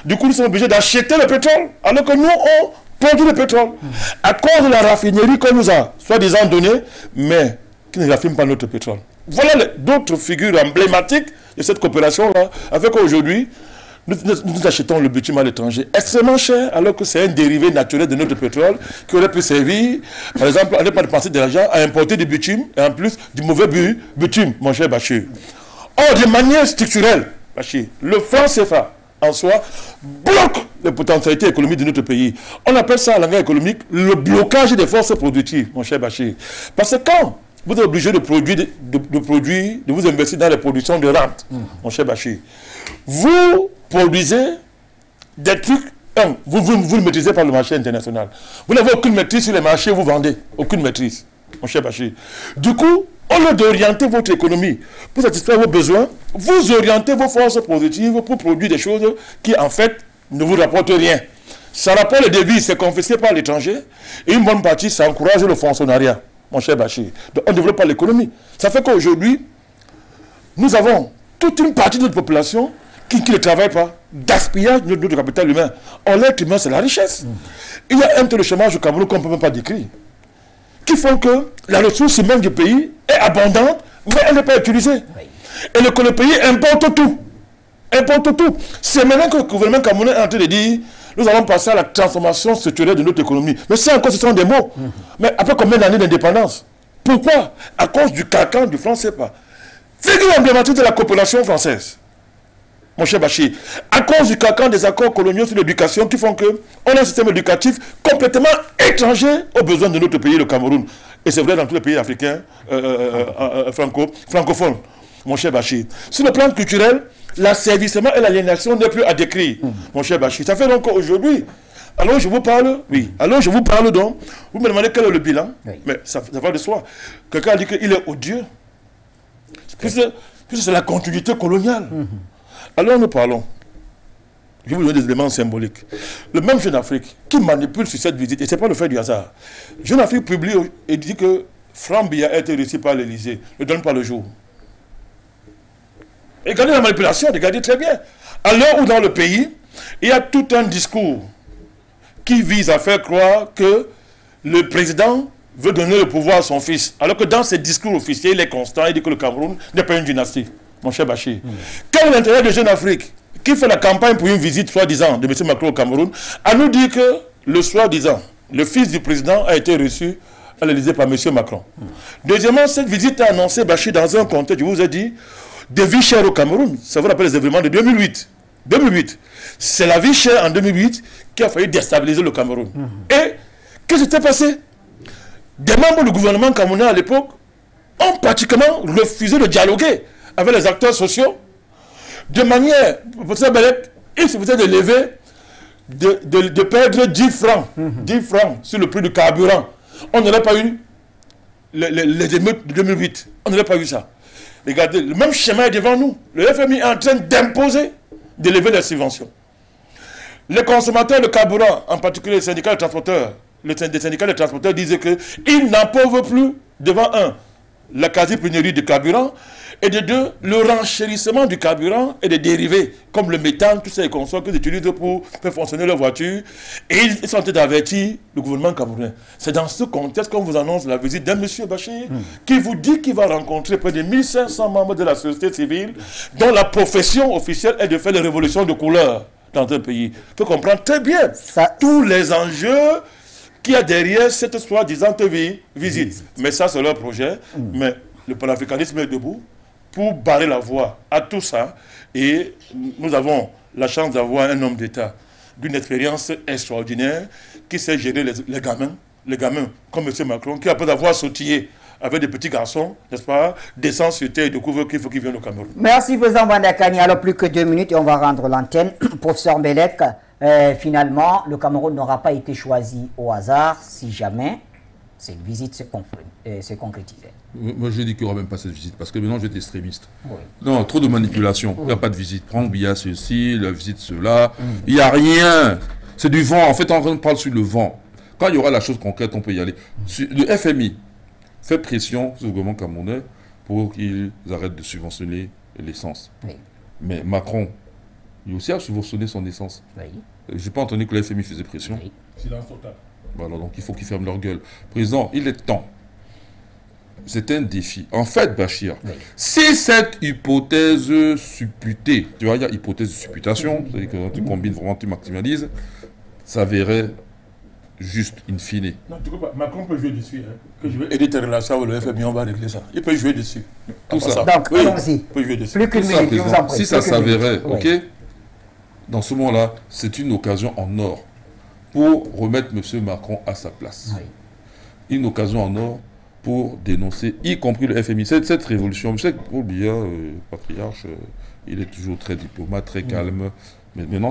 Du coup, nous sommes obligés d'acheter le pétrole, alors que nous, on produit le pétrole. À cause de la raffinerie qu'on nous a, soi-disant donnée, mais qui ne raffine pas notre pétrole. Voilà d'autres figures emblématiques de cette coopération-là, avec aujourd'hui, nous achetons le bitume à l'étranger extrêmement cher, alors que c'est un dérivé naturel de notre pétrole qui aurait pu servir, par exemple, à ne pas dépenser de l'argent à importer du bitume, et en plus du mauvais bitume, mon cher Bachir. Or, de manière structurelle, Bachir, le franc CFA, en soi, bloque les potentialités économiques de notre pays. On appelle ça, en langage économique, le blocage des forces productives, mon cher Bachir. Parce que quand vous êtes obligé de vous investir dans les productions de rente, mon cher Bachir, vous produisez des trucs, vous le maîtrisez par le marché international. Vous n'avez aucune maîtrise sur les marchés, vous vendez. Aucune maîtrise, mon cher Bachir. Du coup, au lieu d'orienter votre économie pour satisfaire vos besoins, vous orientez vos forces productives pour produire des choses qui, en fait, ne vous rapportent rien. Ça rapporte les devises, c'est confisqué par l'étranger, et une bonne partie, ça encourage le fonctionnariat, mon cher Bachir. Donc, on ne développe pas l'économie. Ça fait qu'aujourd'hui, nous avons toute une partie de notre population qui ne travaille pas, gaspillage de notre capital humain. Or, l'être humain, c'est la richesse. Il y a un taux de chômage au Cameroun qu'on ne peut même pas décrire, qui font que la ressource humaine du pays est abondante, mais elle n'est pas utilisée. Et le pays importe tout. Importe tout. C'est maintenant que le gouvernement camerounais est en train de dire nous allons passer à la transformation structurelle de notre économie. Mais c'est encore, ce sont des mots. Mais après combien d'années d'indépendance? Pourquoi? À cause du carcan du franc CFA. Figure emblématique de la coopération française, mon cher Bachir. À cause du carcan des accords coloniaux sur l'éducation qui font qu'on a un système éducatif complètement étranger aux besoins de notre pays, le Cameroun. Et c'est vrai dans tous les pays africains francophones, mon cher Bachir. Sur le plan culturel, l'asservissement et l'aliénation n'est plus à décrire, mon cher Bachir. Ça fait donc qu'aujourd'hui, alors je vous parle, donc, vous me demandez quel est le bilan, mais ça va de soi. Quelqu'un a dit qu'il est odieux, puisque c'est la continuité coloniale. Alors nous parlons, je vais vous donner des éléments symboliques. Le même Jeune Afrique qui manipule sur cette visite, et ce n'est pas le fait du hasard. Jeune Afrique publie et dit que Franck Biya a été reçu par l'Élysée, ne donne pas le jour. Regardez la manipulation, regardez très bien. À l'heure où dans le pays, il y a tout un discours qui vise à faire croire que le président veut donner le pouvoir à son fils. Alors que dans ses discours officiels, il est constant, il dit que le Cameroun n'est pas une dynastie, mon cher Bachir. Quel est l'intérêt de Jeune Afrique qui fait la campagne pour une visite soi-disant de M. Macron au Cameroun, à nous dire que le soi-disant, le fils du président a été reçu à l'Élysée par M. Macron. Deuxièmement, cette visite est annoncée, Bachir, dans un contexte, je vous ai dit, de vie chère au Cameroun. Ça vous rappelle les événements de 2008. 2008. C'est la vie chère en 2008 qui a failli déstabiliser le Cameroun. Et qu'est-ce qui s'est passé? Des membres du gouvernement camerounais à l'époque ont pratiquement refusé de dialoguer avec les acteurs sociaux de manière, il suffisait de lever, de perdre 10 francs, 10 francs sur le prix du carburant. On n'aurait pas eu les émeutes de 2008. On n'aurait pas eu ça. Regardez, le même schéma est devant nous. Le FMI est en train d'imposer, d'élever les subventions. Les consommateurs de carburant, en particulier les syndicats de transporteurs, les syndicats de transporteurs disaient qu'ils n'en peuvent plus devant la quasi-pénurie de carburant, et de deux, le renchérissement du carburant et des dérivés, comme le méthane, tous ces consorts qu'ils utilisent pour faire fonctionner leur voiture. Et ils sont d'avertir le gouvernement camerounais. C'est dans ce contexte qu'on vous annonce la visite d'un monsieur Bachir, qui vous dit qu'il va rencontrer près de 1500 membres de la société civile, dont la profession officielle est de faire les révolutions de couleur dans un pays. Il faut comprendre très bien tous les enjeux qu'il y a derrière cette soi-disant visite. Mais ça, c'est leur projet. Mais le panafricanisme est debout pour barrer la voie à tout ça. Et nous avons la chance d'avoir un homme d'État d'une expérience extraordinaire qui sait gérer les gamins comme M. Macron, qui après avoir sautillé avec des petits garçons, n'est-ce pas, descend sur terre et découvre qu'il faut qu'il vienne au Cameroun. Merci, président Bandakani. Alors, plus que 2 minutes et on va rendre l'antenne. Professeur Mbelek, finalement, le Cameroun n'aura pas été choisi au hasard si jamais cette visite se concrétisait. Moi, je dis qu'il n'y aura même pas cette visite, parce que maintenant, j'étais extrémiste. Oui. Non, trop de manipulation. Il n'y a pas de visite. Prends via ceci, la visite cela. Il n'y a rien. C'est du vent. En fait, on parle sur le vent. Quand il y aura la chose concrète, on peut y aller. Le FMI fait pression sur le gouvernement camerounais pour qu'ils arrêtent de subventionner l'essence. Oui. Mais Macron, il aussi a subventionné son essence. Oui. Je n'ai pas entendu que le FMI faisait pression. Oui. Silence total. Voilà, donc il faut qu'ils ferment leur gueule. Président, il est temps. C'est un défi. En fait, Bachir, si cette hypothèse supputée, tu vois, il y a hypothèse de supputation, c'est-à-dire que quand tu combines vraiment, tu maximalises, ça verrait juste in fine. Non, tu comprends pas, Macron peut jouer dessus. Hein. Que je vais aider tes relations avec le FMI, on va régler ça. Il peut jouer dessus. Tout ça. Donc, oui, allons-y. Il peut jouer dessus. Plus qu'une minute, je vous en prie. Si ça s'avérait, ok, dans ce moment-là, c'est une occasion en or pour remettre M. Macron à sa place. Oui. Une occasion en or pour dénoncer, y compris le FMI. Cette révolution, je sais que Paul Biya, patriarche, il est toujours très diplomate, très calme, mais maintenant,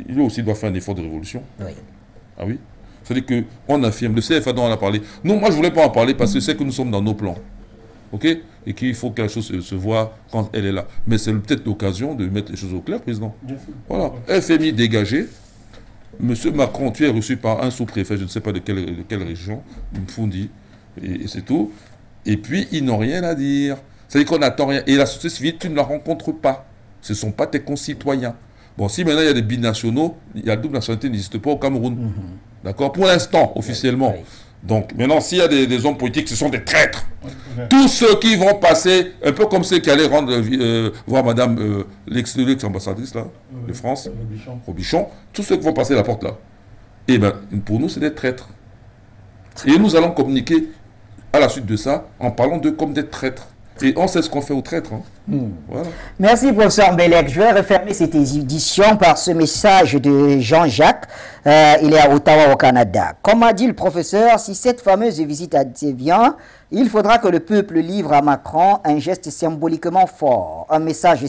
il aussi doit faire un effort de révolution. Oui. Ah oui? C'est-à-dire qu'on affirme, le CFA dont on a parlé. Non, moi je ne voulais pas en parler parce que c'est que nous sommes dans nos plans. Ok? Et qu'il faut que quelque chose se voit quand elle est là. Mais c'est peut-être l'occasion de mettre les choses au clair, président. Voilà. FMI dégagé. Monsieur Macron, tu es reçu par un sous-préfet, je ne sais pas de quelle région, Mfundi, et c'est tout. Et puis, ils n'ont rien à dire. C'est-à-dire qu'on n'attend rien. Et la société civile, tu ne la rencontres pas. Ce ne sont pas tes concitoyens. Bon, si maintenant il y a des binationaux, la double nationalité n'existe pas au Cameroun. D'accord? Pour l'instant, officiellement. Donc, maintenant, s'il y a des hommes politiques, ce sont des traîtres. Tous ceux qui vont passer, un peu comme ceux qui allaient voir madame, l'ex-ambassadrice là, de France, Robichon, tous ceux qui vont passer la porte là, et bien, pour nous, c'est des traîtres. Et nous allons communiquer à la suite de ça, en parlant d'eux comme des traîtres. Et on sait ce qu'on fait aux traîtres. Hein. Voilà. Merci, professeur Mbelek. Je vais refermer cette édition par ce message de Jean-Jacques. Il est à Ottawa, au Canada. Comme a dit le professeur, si cette fameuse visite advient, il faudra que le peuple livre à Macron un geste symboliquement fort, un message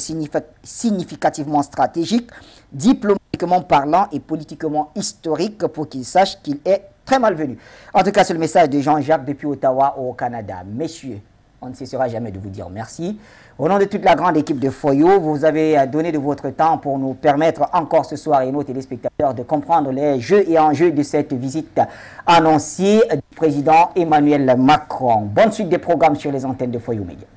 significativement stratégique, diplomatiquement parlant et politiquement historique pour qu'il sache qu'il est très malvenu. En tout cas, c'est le message de Jean-Jacques depuis Ottawa, au Canada. Messieurs, on ne cessera jamais de vous dire merci. Au nom de toute la grande équipe de Foyo, vous avez donné de votre temps pour nous permettre encore ce soir et nos téléspectateurs de comprendre les jeux et enjeux de cette visite annoncée du président Emmanuel Macron. Bonne suite des programmes sur les antennes de Foyo Média.